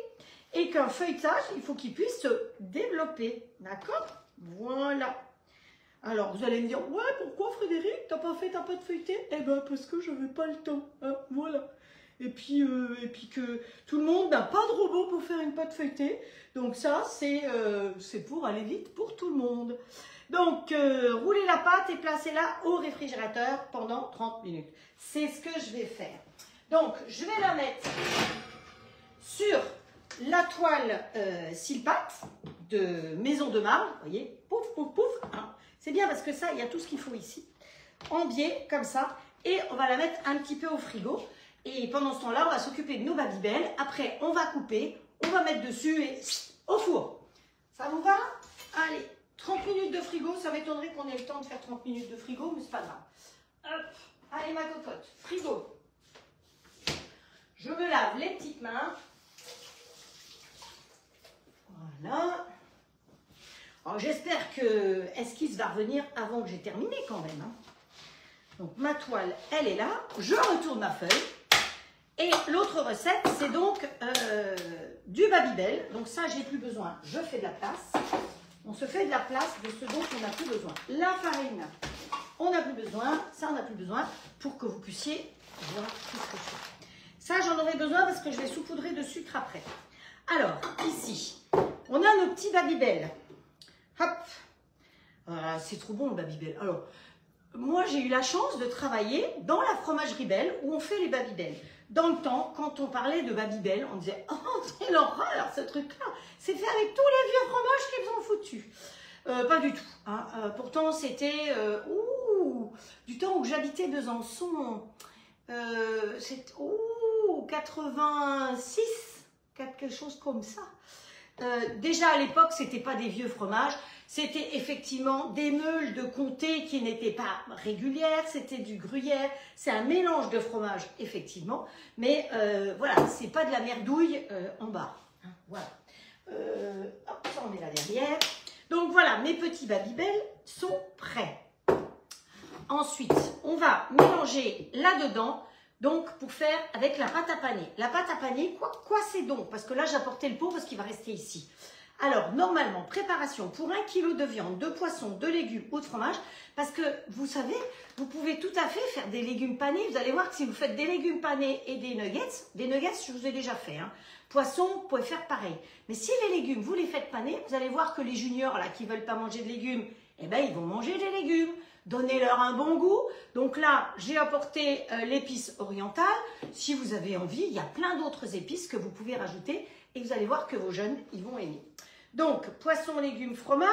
et qu'un feuilletage, il faut qu'il puisse se développer. D'accord? Voilà. Alors, vous allez me dire, ouais, pourquoi Frédéric, t'as pas fait ta pâte feuilletée? Eh ben, parce que je n'avais pas le temps. Hein, voilà. Et puis que tout le monde n'a pas de robot pour faire une pâte feuilletée. Donc ça, c'est pour aller vite pour tout le monde. Donc, roulez la pâte et placez-la au réfrigérateur pendant 30 minutes. C'est ce que je vais faire. Donc, je vais la mettre sur la toile Silpat de Maison de Marbre. Vous voyez, pouf, pouf, pouf. Hein. C'est bien parce que ça, il y a tout ce qu'il faut ici. En biais, comme ça. Et on va la mettre un petit peu au frigo. Et pendant ce temps-là, on va s'occuper de nos Babybel. Après, on va couper, on va mettre dessus et au four. Ça vous va? Allez, 30 minutes de frigo. Ça m'étonnerait qu'on ait le temps de faire 30 minutes de frigo, mais c'est pas grave. Hop. Allez, ma cocotte, frigo. Je me lave les petites mains. Voilà. Alors, j'espère que Esquisse va revenir avant que j'ai terminé quand même. Hein. Donc, ma toile, elle est là. Je retourne ma feuille. Et l'autre recette, c'est donc du Babybel. Donc ça, j'ai plus besoin. Je fais de la place. On se fait de la place de ce dont on n'a plus besoin. La farine, on n'a plus besoin. Ça, on n'a plus besoin pour que vous puissiez voir tout ce que je fais. Ça, j'en aurai besoin parce que je vais saupoudrer de sucre après. Alors, ici, on a nos petits Babybel. Hop. C'est trop bon le Babybel. Alors, moi, j'ai eu la chance de travailler dans la fromagerie Belle où on fait les Babybel. Dans le temps, quand on parlait de Babybel, on disait « Oh, c'est l'horreur, ce truc-là! C'est fait avec tous les vieux fromages qu'ils ont foutus. » Pas du tout. Hein. Pourtant, c'était du temps où j'habitais Besançon. C'est 86, quelque chose comme ça. Déjà, à l'époque, ce n'était pas des vieux fromages. C'était effectivement des meules de comté qui n'étaient pas régulières, c'était du gruyère, c'est un mélange de fromage, effectivement, mais voilà, c'est pas de la merdouille en bas. Hein, voilà. Hop, ça on met là derrière. Donc voilà, mes petits Babybel sont prêts. Ensuite, on va mélanger là-dedans, donc pour faire avec la pâte à paner. La pâte à paner, quoi c'est donc? Parce que là, j'ai apporté le pot parce qu'il va rester ici. Alors, normalement, préparation pour 1 kg de viande, de poisson, de légumes ou de fromage. Parce que, vous savez, vous pouvez tout à fait faire des légumes panés. Vous allez voir que si vous faites des légumes panés et des nuggets, je vous ai déjà fait. Hein. Poisson, vous pouvez faire pareil. Mais si les légumes, vous les faites paner, vous allez voir que les juniors, là, qui ne veulent pas manger de légumes, eh ben, ils vont manger des légumes. Donnez-leur un bon goût. Donc là, j'ai apporté l'épice orientale. Si vous avez envie, il y a plein d'autres épices que vous pouvez rajouter. et vous allez voir que vos jeunes, ils vont aimer. Donc, poisson, légumes, fromage,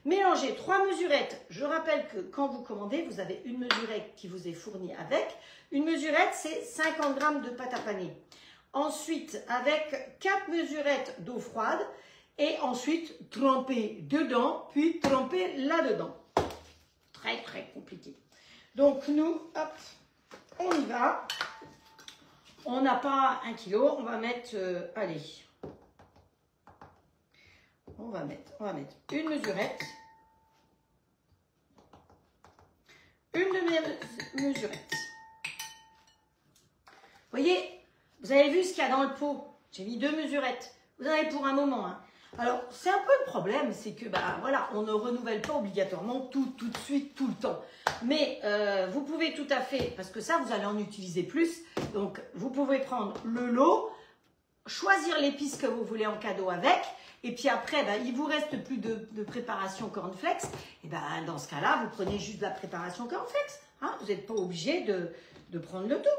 mélangez 3 mesurettes. Je rappelle que quand vous commandez, vous avez une mesurette qui vous est fournie avec. Une mesurette, c'est 50 g de pâte à paner. Ensuite, avec 4 mesurettes d'eau froide et ensuite tremper dedans, puis tremper là-dedans. Très, très compliqué. Donc, nous, hop, on y va. On n'a pas 1 kg, on va mettre, allez, on va mettre une mesurette. Une mesurette. Vous voyez, vous avez vu ce qu'il y a dans le pot. J'ai mis 2 mesurettes. Vous en avez pour un moment. Hein. Alors, c'est un peu le problème, c'est que, bah, voilà, on ne renouvelle pas obligatoirement tout de suite, tout le temps. Mais vous pouvez tout à fait, parce que ça, vous allez en utiliser plus. Donc, vous pouvez prendre le lot, choisir l'épice que vous voulez en cadeau avec. Et puis après, bah, il ne vous reste plus de préparation cornflakes. Et bah, dans ce cas-là, vous prenez juste la préparation cornflakes. Hein, vous n'êtes pas obligé de prendre le tout.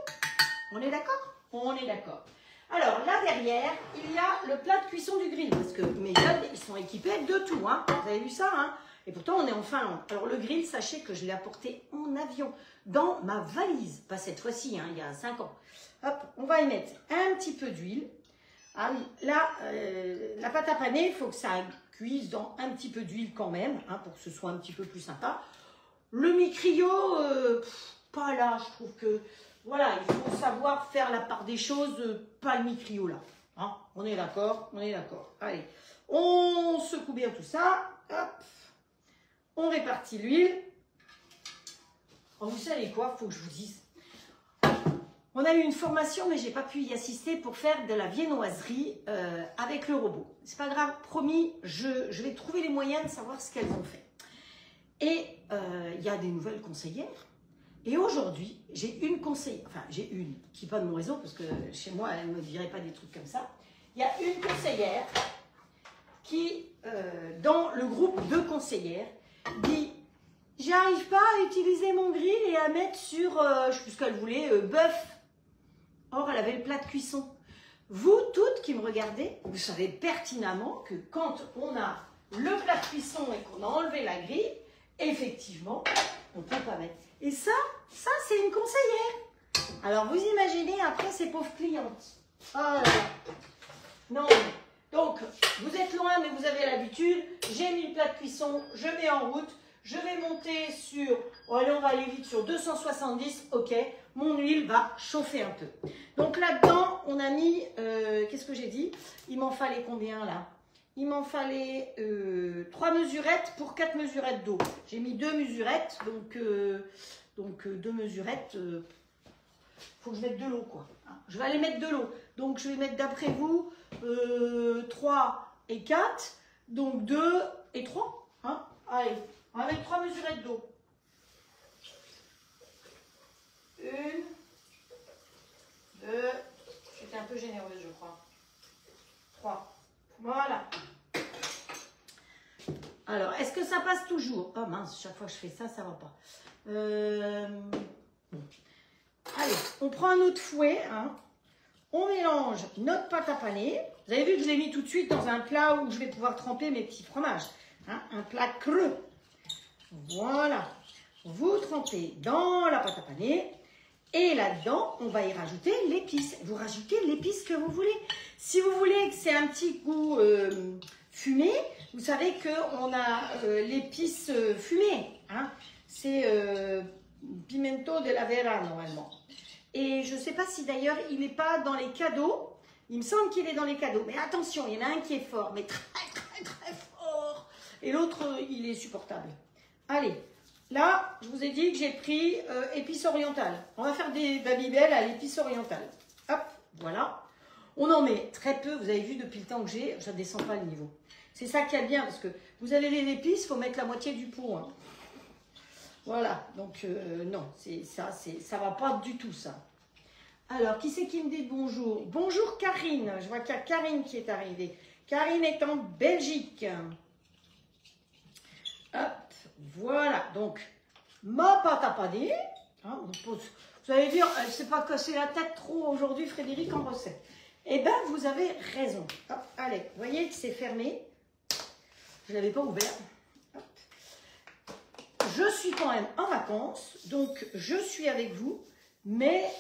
On est d'accord? On est d'accord. Alors là derrière, il y a le plat de cuisson du grill. Parce que mes jeunes, ils sont équipés de tout. Hein. Vous avez vu ça hein? Et pourtant, on est en Finlande. Alors le grill, sachez que je l'ai apporté en avion, dans ma valise. Pas cette fois-ci, hein, il y a 5 ans. Hop, on va y mettre un petit peu d'huile. Ah, là, la pâte à paner, il faut que ça cuise dans un petit peu d'huile quand même, hein, pour que ce soit un petit peu plus sympa. Le mi-cryo, pas là, je trouve que, voilà, il faut savoir faire la part des choses, pas le mi-cryo là. Hein, on est d'accord, on est d'accord. Allez, on secoue bien tout ça, hop, on répartit l'huile. Oh, vous savez quoi, il faut que je vous dise. On a eu une formation, mais je n'ai pas pu y assister pour faire de la viennoiserie avec le robot. C'est pas grave, promis, je vais trouver les moyens de savoir ce qu'elles ont fait. Et il y a des nouvelles conseillères. Et aujourd'hui, j'ai une conseillère, enfin j'ai une, qui n'est pas de mon réseau, parce que chez moi, elle ne me dirait pas des trucs comme ça. Il y a une conseillère qui, dans le groupe de conseillères, dit « J'arrive pas à utiliser mon grill et à mettre sur, je ne sais plus ce qu'elle voulait, bœuf. » Or, elle avait le plat de cuisson. Vous toutes qui me regardez, vous savez pertinemment que quand on a le plat de cuisson et qu'on a enlevé la grille, effectivement, on ne peut pas mettre. Et ça c'est une conseillère. Alors, vous imaginez après ces pauvres clientes. Oh là là. Non, donc, vous êtes loin, mais vous avez l'habitude. J'ai mis le plat de cuisson, je mets en route. Je vais monter sur, oh, allez, on va aller vite, sur 270, ok. Mon huile va chauffer un peu. Donc là-dedans, on a mis, qu'est-ce que j'ai dit? Il m'en fallait combien là? Il m'en fallait 3 mesurettes pour 4 mesurettes d'eau. J'ai mis 2 mesurettes, donc 2 mesurettes, faut que je mette de l'eau quoi. Je vais aller mettre de l'eau. Donc je vais mettre d'après vous 3 et 4, donc 2 et 3. Hein? Allez, on va mettre 3 mesurettes d'eau. 1, 2, j'étais un peu généreuse je crois. 3, voilà. Alors, est-ce que ça passe toujours? Oh mince, chaque fois que je fais ça, ça va pas. Bon. Allez, on prend un autre fouet, hein. On mélange notre pâte à paner. Vous avez vu que je l'ai mis tout de suite dans un plat où je vais pouvoir tremper mes petits fromages. Hein, un plat creux. Voilà. Vous trempez dans la pâte à paner. Et là-dedans, on va y rajouter l'épice. Vous rajoutez l'épice que vous voulez. Si vous voulez que c'est un petit goût fumé, vous savez qu'on a l'épice fumée. Hein. C'est pimento de la vera normalement. Et je ne sais pas si d'ailleurs il n'est pas dans les cadeaux. Il me semble qu'il est dans les cadeaux. Mais attention, il y en a un qui est fort, mais très très très fort. Et l'autre, il est supportable. Allez. Là, je vous ai dit que j'ai pris épices orientales. On va faire des babybel à l'épice orientale. Hop, voilà. On en met très peu. Vous avez vu, depuis le temps que j'ai, je ne descends pas le niveau. C'est ça qui est bien, parce que vous avez les épices, il faut mettre la moitié du pot. Hein. Voilà, donc non, ça ne va pas du tout, ça. Alors, qui c'est qui me dit bonjour? Bonjour Karine. Je vois qu'il y a Karine qui est arrivée. Karine est en Belgique. Hop. Voilà, donc ma pâte à paner. Hein, vous allez dire, elle ne s'est pas cassé la tête trop aujourd'hui, Frédéric, en recette. Eh bien, vous avez raison. Hop, allez, vous voyez que c'est fermé. Je ne l'avais pas ouvert. Hop. Je suis quand même en vacances, donc je suis avec vous. Mais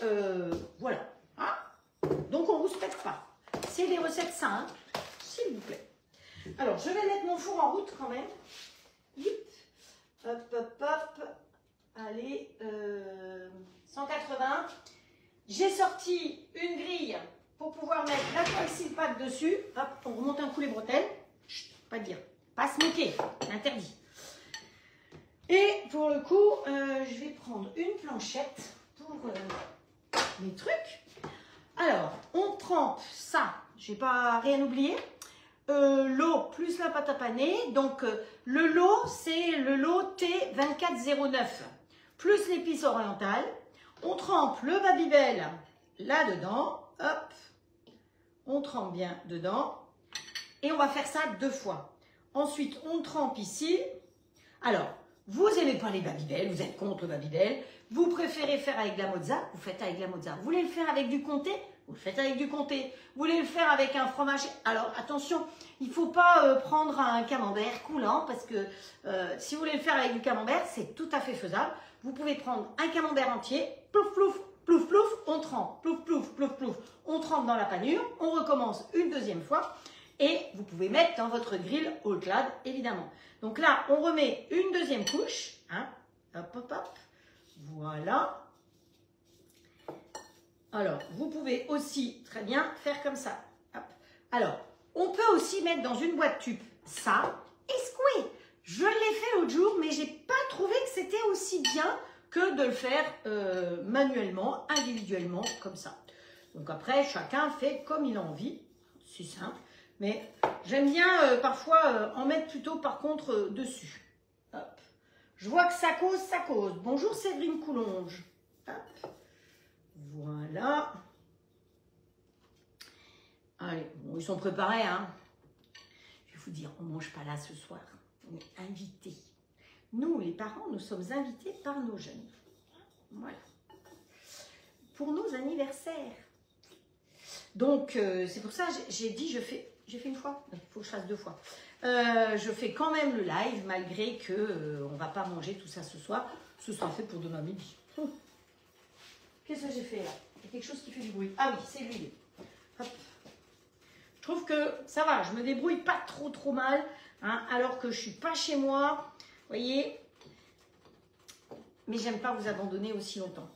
voilà. Hein, donc, on ne vous specte pas. C'est des recettes simples, s'il vous plaît. Alors, je vais mettre mon four en route quand même. Hip. Hop, hop, hop. Allez, 180. J'ai sorti une grille pour pouvoir mettre la coaxial pâte dessus. Hop, on remonte un coup les bretelles. Chut, pas dire. Pas se moquer, interdit. Et pour le coup, je vais prendre une planchette pour mes trucs. Alors, on trempe ça. Je n'ai pas rien oublié. L'eau plus la pâte à paner. Donc, le lot, c'est le lot T2409 plus l'épice orientale. On trempe le Babybel là-dedans. Hop. On trempe bien dedans. Et on va faire ça 2 fois. Ensuite, on trempe ici. Alors, vous n'aimez pas les Babybel, vous êtes contre le Babybel. Vous préférez faire avec de la mozza, vous faites avec de la mozza. Vous voulez le faire avec du comté, vous le faites avec du comté. Vous voulez le faire avec un fromage. Alors, attention, il ne faut pas prendre un camembert coulant parce que si vous voulez le faire avec du camembert, c'est tout à fait faisable. Vous pouvez prendre un camembert entier, plouf, plouf, plouf, plouf, on trempe, plouf, plouf, plouf, plouf, on trempe dans la panure, on recommence une 2e fois et vous pouvez mettre dans votre grill haute lade, évidemment. Donc là, on remet une 2e couche, hein, hop, hop, hop, voilà. Alors, vous pouvez aussi très bien faire comme ça. Hop. Alors, on peut aussi mettre dans une boîte tube ça et secouer. Je l'ai fait l'autre jour, mais j'ai pas trouvé que c'était aussi bien que de le faire manuellement, individuellement, comme ça. Donc après, chacun fait comme il a envie. C'est simple. Mais j'aime bien parfois en mettre plutôt par contre dessus. Hop. Je vois que ça cause, ça cause. Bonjour Séverine Coulonge. Hop. Voilà. Allez, bon, ils sont préparés, hein. Je vais vous dire, on ne mange pas là ce soir. On est invités. Nous, les parents, nous sommes invités par nos jeunes. Voilà. Pour nos anniversaires. Donc, c'est pour ça que j'ai dit, j'ai fait une fois. Il faut que je fasse 2 fois. Je fais quand même le live, malgré que on ne va pas manger tout ça ce soir. Ce sera fait pour demain midi. Qu'est-ce que j'ai fait là? Il y a quelque chose qui fait du bruit. Ah oui, c'est l'huile. Hop. Je trouve que ça va, je me débrouille pas trop mal, hein, alors que je suis pas chez moi. Vous voyez? Mais j'aime pas vous abandonner aussi longtemps.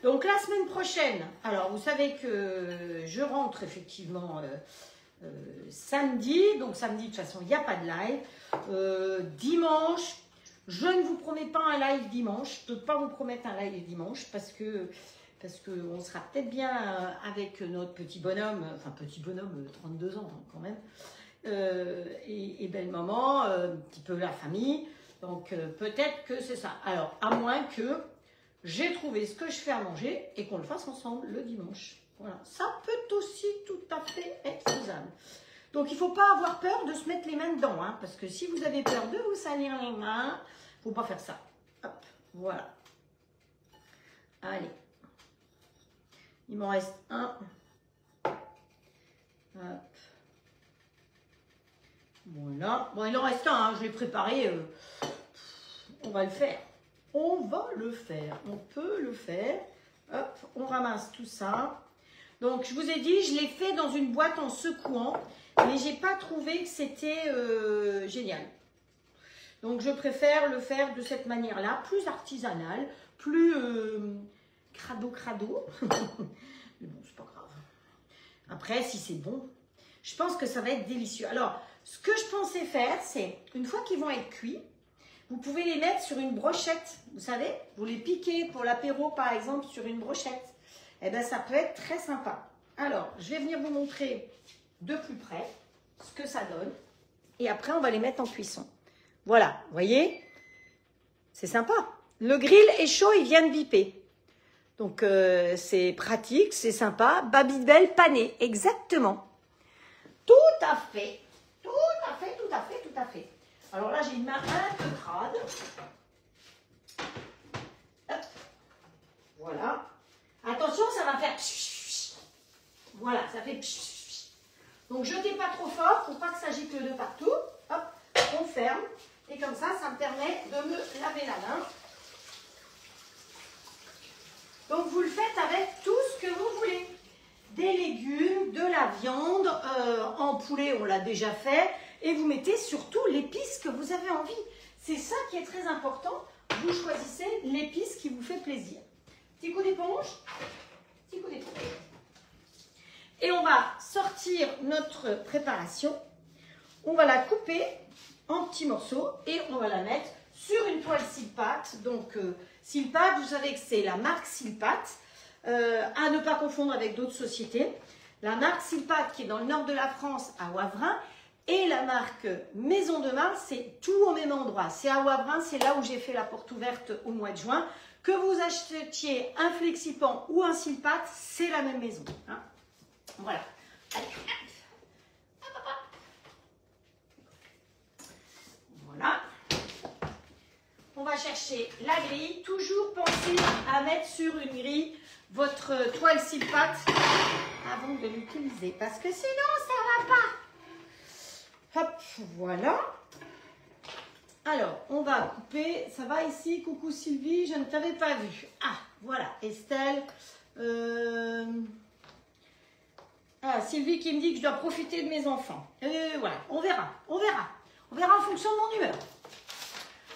Donc la semaine prochaine, alors vous savez que je rentre effectivement samedi. Donc samedi, de toute façon, il n'y a pas de live. Dimanche, je ne vous promets pas un live dimanche. Je ne peux pas vous promettre un live dimanche parce qu'on sera peut-être bien avec notre petit bonhomme, enfin petit bonhomme, 32 ans quand même, et belle maman, un petit peu la famille. Donc peut-être que c'est ça. Alors à moins que j'ai trouvé ce que je fais à manger et qu'on le fasse ensemble le dimanche. Voilà, ça peut aussi tout à fait être faisable. Donc il ne faut pas avoir peur de se mettre les mains dedans, hein, parce que si vous avez peur de vous salir les mains, il ne faut pas faire ça. Hop, voilà. Allez. Il m'en reste un. Hop. Voilà. Bon, il en reste un, hein, je l'ai préparé. On va le faire. On va le faire. On peut le faire. Hop, on ramasse tout ça. Donc, je vous ai dit, je l'ai fait dans une boîte en secouant, mais j'ai pas trouvé que c'était génial. Donc, je préfère le faire de cette manière-là, plus artisanale, plus crado. Mais bon, c'est pas grave. Après, si c'est bon, je pense que ça va être délicieux. Alors, ce que je pensais faire, c'est, une fois qu'ils vont être cuits, vous pouvez les mettre sur une brochette. Vous savez, vous les piquez pour l'apéro, par exemple, sur une brochette. Eh bien, ça peut être très sympa. Alors, je vais venir vous montrer de plus près ce que ça donne. Et après, on va les mettre en cuisson. Voilà, vous voyez? C'est sympa. Le grill est chaud, il vient de biper. Donc, c'est pratique, c'est sympa. Babybel pané, exactement. Tout à fait. Tout à fait, tout à fait, tout à fait. Alors là, j'ai une main un peu crade. Hop. Voilà. Attention, ça va faire... Voilà, ça fait... Donc, jetez pas trop fort pour pas que ça gicle de partout. Hop, on ferme. Et comme ça me permet de me laver la main. Donc, vous le faites avec tout ce que vous voulez. Des légumes, de la viande, en poulet, on l'a déjà fait. Et vous mettez surtout l'épice que vous avez envie. C'est ça qui est très important. Vous choisissez l'épice qui vous fait plaisir. Petit coup d'éponge. Petit coup d'éponge. Et on va sortir notre préparation. On va la couper en petits morceaux et on va la mettre sur une toile Silpat. Donc, Silpat, vous savez que c'est la marque Silpat. À ne pas confondre avec d'autres sociétés. La marque Silpat qui est dans le nord de la France à Wavrin et la marque Maison de Mars, c'est tout au même endroit. C'est à Wavrin, c'est là où j'ai fait la porte ouverte au mois de juin. Que vous achetiez un Flexipan ou un Silpat, c'est la même maison. Hein. Voilà. Allez. Voilà. On va chercher la grille. Toujours pensez à mettre sur une grille votre toile Silpat avant de l'utiliser parce que sinon ça ne va pas. Hop, voilà. Alors, on va couper. Ça va ici? Coucou Sylvie, je ne t'avais pas vu. Ah, voilà, Estelle. Ah, Sylvie qui me dit que je dois profiter de mes enfants. Voilà, on verra, on verra. On verra en fonction de mon humeur.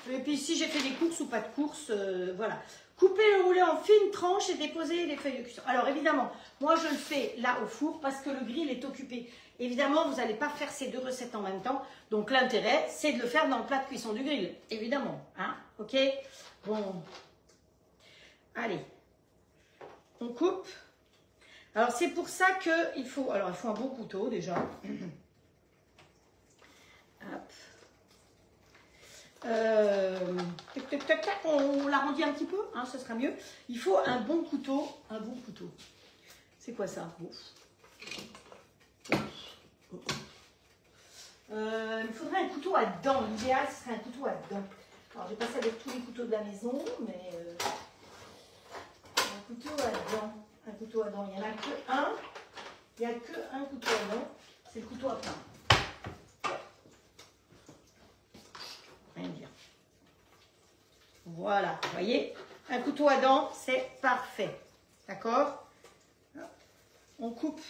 Et puis si j'ai fait des courses ou pas de courses, voilà. Coupez le rouler en fines tranches et déposez les feuilles de cuisson. Alors évidemment, moi je le fais là au four parce que le grill est occupé. Évidemment, vous n'allez pas faire ces deux recettes en même temps. Donc l'intérêt, c'est de le faire dans le plat de cuisson du grill. Évidemment, hein, ok? Bon. Allez. On coupe. Alors c'est pour ça qu'il faut... Alors il faut un bon couteau déjà. Hop. On l'arrondit un petit peu, hein, ce sera mieux. Il faut un bon couteau. Un bon couteau. C'est quoi ça? Il faudrait un couteau à dents. L'idéal, ce serait un couteau à dents. Alors, j'ai passé avec tous les couteaux de la maison, mais un couteau à dents. Un couteau à dents, il n'y en a que un. Il n'y a que un couteau à dents. C'est le couteau à pain. Rien dire. Voilà, vous voyez, un couteau à dents, c'est parfait. D'accord? On coupe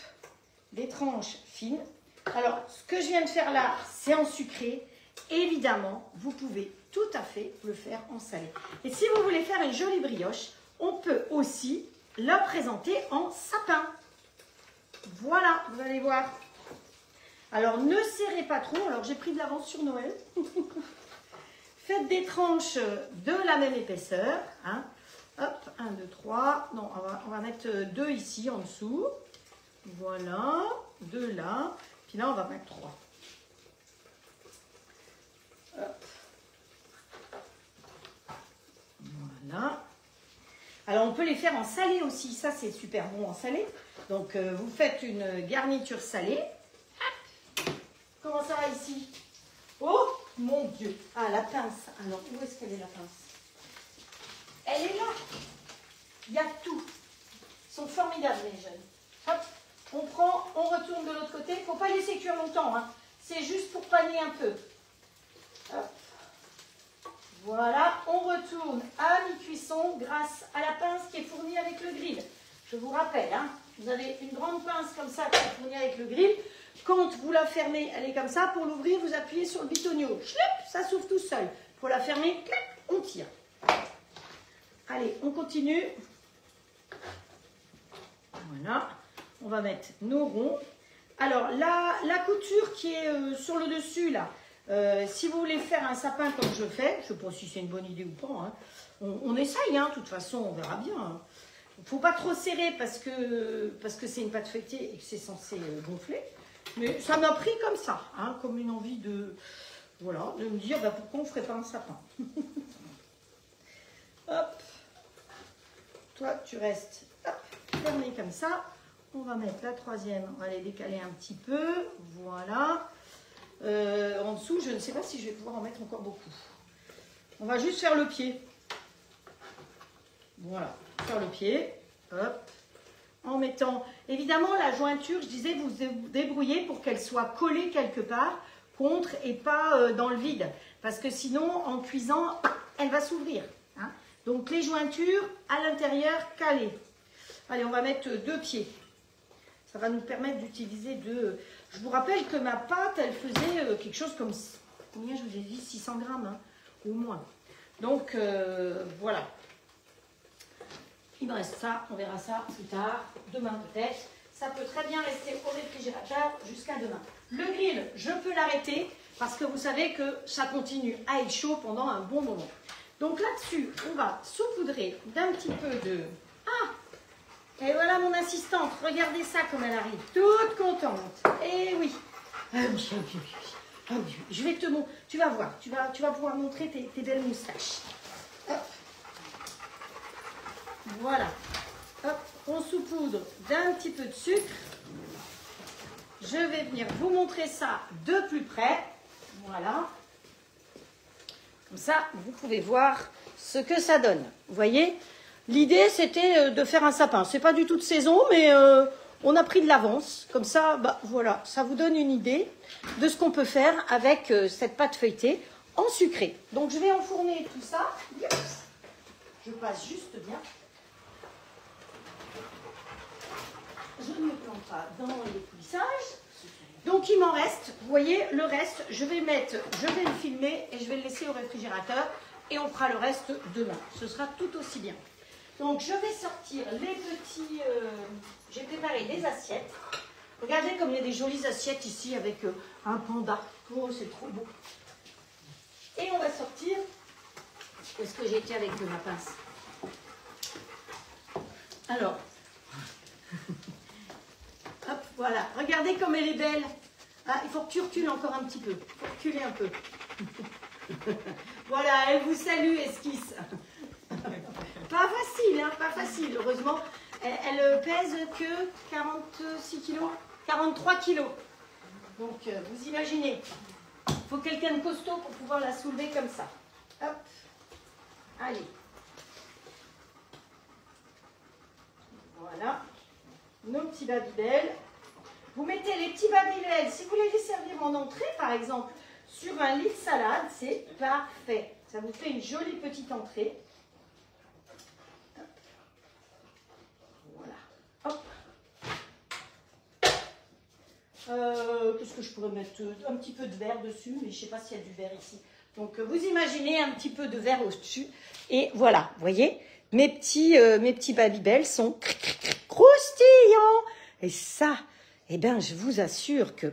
des tranches fines. Alors, ce que je viens de faire là, c'est en sucré. Évidemment, vous pouvez tout à fait le faire en salé. Et si vous voulez faire une jolie brioche, on peut aussi la présenter en sapin. Voilà, vous allez voir. Alors, ne serrez pas trop. Alors, j'ai pris de l'avance sur Noël. Faites des tranches de la même épaisseur. Hein. Hop, 1, 2, 3. Non, on va mettre 2 ici en dessous. Voilà, 2 là. Puis là, on va mettre 3. Hop. Voilà. Alors, on peut les faire en salé aussi. Ça, c'est super bon en salé. Donc, vous faites une garniture salée. Comment ça va ici? Oh, mon Dieu. Ah, la pince. Alors, où est-ce qu'elle est, la pince? Elle est là. Il y a tout. Ils sont formidables, les jeunes. Hop, on prend, on retourne de l'autre côté. Il ne faut pas laisser cuire longtemps. Hein. C'est juste pour panier un peu. Hop. Voilà, on retourne à mi-cuisson grâce à la pince qui est fournie avec le grill. Je vous rappelle, hein, vous avez une grande pince comme ça qui est fournie avec le grill. Quand vous la fermez, elle est comme ça. Pour l'ouvrir, vous appuyez sur le bitonio. Chlep, ça s'ouvre tout seul. Pour la fermer, clap, on tire. Allez, on continue. Voilà, on va mettre nos ronds. Alors, la couture qui est sur le dessus, là, si vous voulez faire un sapin comme je fais, je ne sais pas si c'est une bonne idée ou pas, hein, on essaye, hein, de toute façon, on verra bien. Hein. Il ne faut pas trop serrer parce que c'est une pâte feuilletée et que c'est censé gonfler. Mais ça m'a pris comme ça, hein, comme une envie de, voilà, de me dire bah, pourquoi on ne ferait pas un sapin. Hop. Toi, tu restes fermé comme ça. On va mettre la troisième, on va les décaler un petit peu. Voilà. En dessous, je ne sais pas si je vais pouvoir en mettre encore beaucoup. On va juste faire le pied. Voilà, faire le pied. Hop. en mettant, évidemment, la jointure, je disais, vous vous débrouillez pour qu'elle soit collée quelque part contre et pas dans le vide. Parce que sinon, en cuisant, elle va s'ouvrir. Hein. Donc, les jointures à l'intérieur calées. Allez, on va mettre 2 pieds. Ça va nous permettre d'utiliser 2... Je vous rappelle que ma pâte, elle faisait quelque chose comme... Combien je vous ai dit 600 grammes, hein, au moins. Donc, voilà. Il me reste ça, on verra ça plus tard, demain peut-être. Ça peut très bien rester au réfrigérateur jusqu'à demain. Le grill, je peux l'arrêter parce que vous savez que ça continue à être chaud pendant un bon moment. Donc là-dessus, on va saupoudrer d'un petit peu de... Ah! Et voilà mon assistante, regardez ça comme elle arrive, toute contente. Eh oui. Je vais te montrer, tu vas voir, tu vas pouvoir montrer tes belles moustaches. Hop. Voilà. Hop, on saupoudre d'un petit peu de sucre. Je vais venir vous montrer ça de plus près. Voilà. Comme ça, vous pouvez voir ce que ça donne. Vous voyez, l'idée, c'était de faire un sapin. C'est pas du tout de saison, mais on a pris de l'avance. Comme ça, bah, voilà, ça vous donne une idée de ce qu'on peut faire avec cette pâte feuilletée en sucré. Donc, je vais enfourner tout ça. Je passe juste bien. Je ne me plante pas dans les coulissages. Donc, il m'en reste. Vous voyez, le reste, je vais le filmer et je vais le laisser au réfrigérateur. Et on fera le reste demain. Ce sera tout aussi bien. Donc, je vais sortir les petits... j'ai préparé des assiettes. Regardez comme il y a des jolies assiettes ici avec un panda. Oh, c'est trop beau. Et on va sortir... Est-ce que j'ai été avec ma pince? Alors... Hop, voilà. Regardez comme elle est belle. Ah, il faut que tu recules encore un petit peu. Il faut reculer un peu. Voilà, elle vous salue, Esquisse. Pas facile, hein, pas facile. Heureusement, elle pèse que 46 kilos, 43 kilos. Donc, vous imaginez, il faut quelqu'un de costaud pour pouvoir la soulever comme ça. Hop, allez. Voilà, nos petits Babybel. Vous mettez les petits Babybel, si vous voulez les servir en entrée, par exemple, sur un lit de salade, c'est parfait. Ça vous fait une jolie petite entrée. Voilà. Hop. Qu'est-ce que je pourrais mettre? Un petit peu de verre dessus, mais je ne sais pas s'il y a du verre ici. Donc, vous imaginez un petit peu de verre au-dessus. Et voilà, vous voyez, mes petits Babybel sont croustillants. Et ça, eh bien, je vous assure que...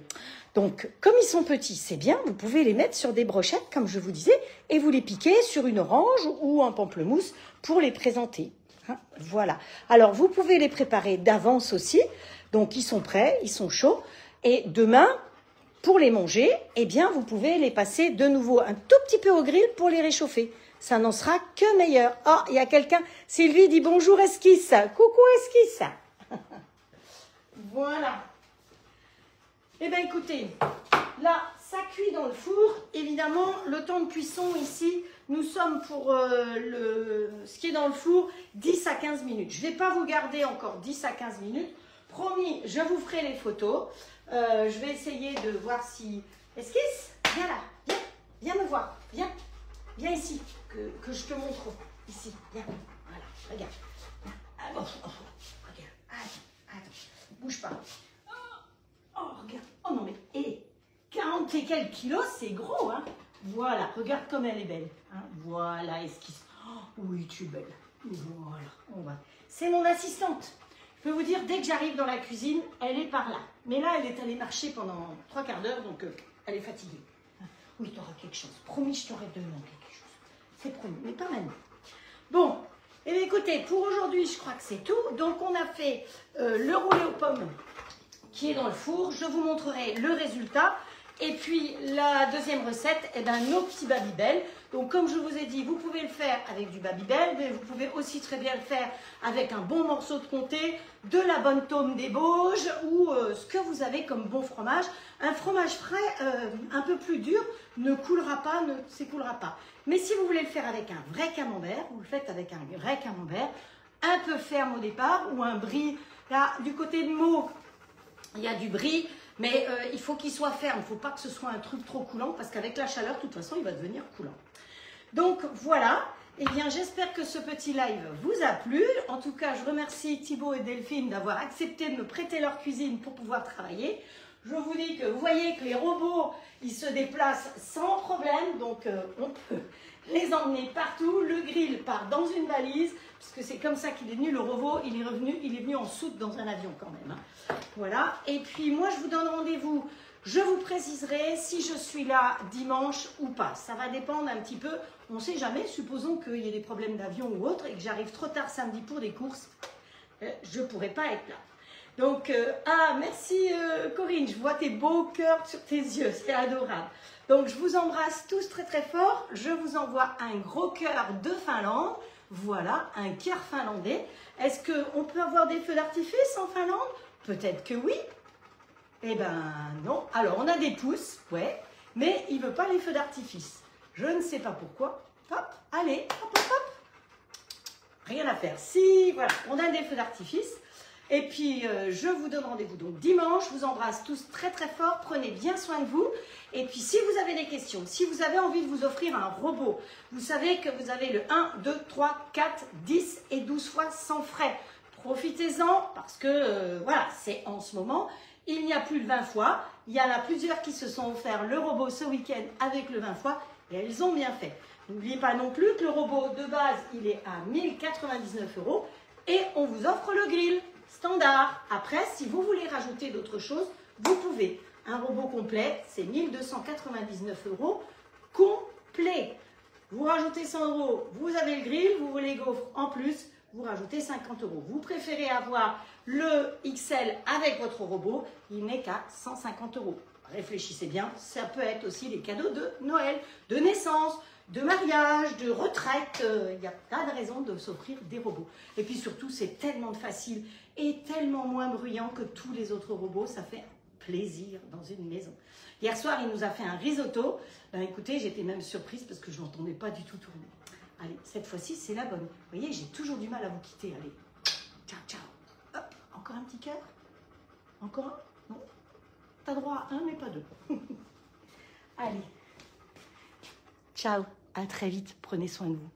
Donc, comme ils sont petits, c'est bien, vous pouvez les mettre sur des brochettes, comme je vous disais, et vous les piquez sur une orange ou un pamplemousse pour les présenter. Hein, voilà. Alors, vous pouvez les préparer d'avance aussi. Donc, ils sont prêts, ils sont chauds. Et demain, pour les manger, eh bien, vous pouvez les passer de nouveau un tout petit peu au grill pour les réchauffer. Ça n'en sera que meilleur. Oh, il y a quelqu'un. Sylvie dit bonjour Esquisse. Coucou Esquisse. Voilà. Eh bien, écoutez, là, ça cuit dans le four. Évidemment, le temps de cuisson ici, nous sommes pour ce qui est dans le four, 10 à 15 minutes. Je ne vais pas vous garder encore 10 à 15 minutes. Promis, je vous ferai les photos. Je vais essayer de voir si... Esquisse, viens là, viens me voir, viens ici, que je te montre. Ici, viens, voilà, regarde. Regarde, attends, bouge pas. Oh, regarde. Oh non, mais 40 et quelques kilos, c'est gros, hein. Voilà, regarde comme elle est belle. Hein. Voilà, Esquisse. Oh, oui, tu es belle. Voilà, c'est mon assistante. Je peux vous dire, dès que j'arrive dans la cuisine, elle est par là. Mais là, elle est allée marcher pendant 3 quarts d'heure, donc elle est fatiguée. Oui, tu auras quelque chose. Promis, je t'aurai demandé quelque chose. C'est promis, mais pas maintenant. Bon, et bien, écoutez, pour aujourd'hui, je crois que c'est tout. Donc, on a fait le roulé aux pommes qui est dans le four. Je vous montrerai le résultat. Et puis, la deuxième recette, eh ben, nos petits Babybel. Donc, comme je vous ai dit, vous pouvez le faire avec du Babybel, mais vous pouvez aussi très bien le faire avec un bon morceau de comté, de la bonne tome des Bauges ou ce que vous avez comme bon fromage. Un fromage frais, un peu plus dur, ne coulera pas, ne s'écoulera pas. Mais si vous voulez le faire avec un vrai camembert, vous le faites avec un vrai camembert, un peu ferme au départ ou un bris. Là, du côté de Mo, il y a du bris, mais il faut qu'il soit ferme. Il ne faut pas que ce soit un truc trop coulant parce qu'avec la chaleur, de toute façon, il va devenir coulant. Donc voilà, eh bien j'espère que ce petit live vous a plu. En tout cas, je remercie Thibaut et Delphine d'avoir accepté de me prêter leur cuisine pour pouvoir travailler. Je vous dis que vous voyez que les robots, ils se déplacent sans problème, donc on peut les emmener partout. Le grill part dans une valise, puisque c'est comme ça qu'il est venu, le robot, il est venu en soute dans un avion quand même. Hein. Voilà, et puis moi je vous donne rendez-vous. Je vous préciserai si je suis là dimanche ou pas. Ça va dépendre un petit peu. On ne sait jamais. Supposons qu'il y ait des problèmes d'avion ou autre et que j'arrive trop tard samedi pour des courses. Je ne pourrai pas être là. Donc, merci Corinne. Je vois tes beaux cœurs sur tes yeux. C'est adorable. Donc, je vous embrasse tous très très fort. Je vous envoie un gros cœur de Finlande. Voilà, un cœur finlandais. Est-ce qu'on peut avoir des feux d'artifice en Finlande? Peut-être que oui. Eh ben non. Alors, on a des pouces, ouais, mais il ne veut pas les feux d'artifice. Je ne sais pas pourquoi. Hop, allez, hop, hop, hop. Rien à faire. Si, voilà, on a des feux d'artifice. Et puis, je vous donne rendez-vous donc dimanche. Je vous embrasse tous très, très fort. Prenez bien soin de vous. Et puis, si vous avez des questions, si vous avez envie de vous offrir un robot, vous savez que vous avez le 1, 2, 3, 4, 10 et 12 fois sans frais. Profitez-en parce que, voilà, c'est en ce moment. Il n'y a plus de 20 fois. Il y en a plusieurs qui se sont offerts le robot ce week-end avec le 20 fois et elles ont bien fait. N'oubliez pas non plus que le robot de base, il est à 1099 € et on vous offre le grill standard. Après, si vous voulez rajouter d'autres choses, vous pouvez. Un robot complet, c'est 1299 € complet. Vous rajoutez 100 €, vous avez le grill, vous voulez gaufres en plus, vous rajoutez 50 €. Vous préférez avoir le XL avec votre robot, il n'est qu'à 150 €. Réfléchissez bien, ça peut être aussi les cadeaux de Noël, de naissance, de mariage, de retraite. Il y a plein de raisons de s'offrir des robots. Et puis surtout, c'est tellement facile et tellement moins bruyant que tous les autres robots. Ça fait plaisir dans une maison. Hier soir, il nous a fait un risotto. Ben, écoutez, j'étais même surprise parce que je n'entendais pas du tout tourner. Allez, cette fois-ci, c'est la bonne. Vous voyez, j'ai toujours du mal à vous quitter. Allez, ciao, ciao. Hop, encore un petit cœur? Encore un? Non? T'as droit à un, mais pas deux. Allez. Ciao, à très vite. Prenez soin de vous.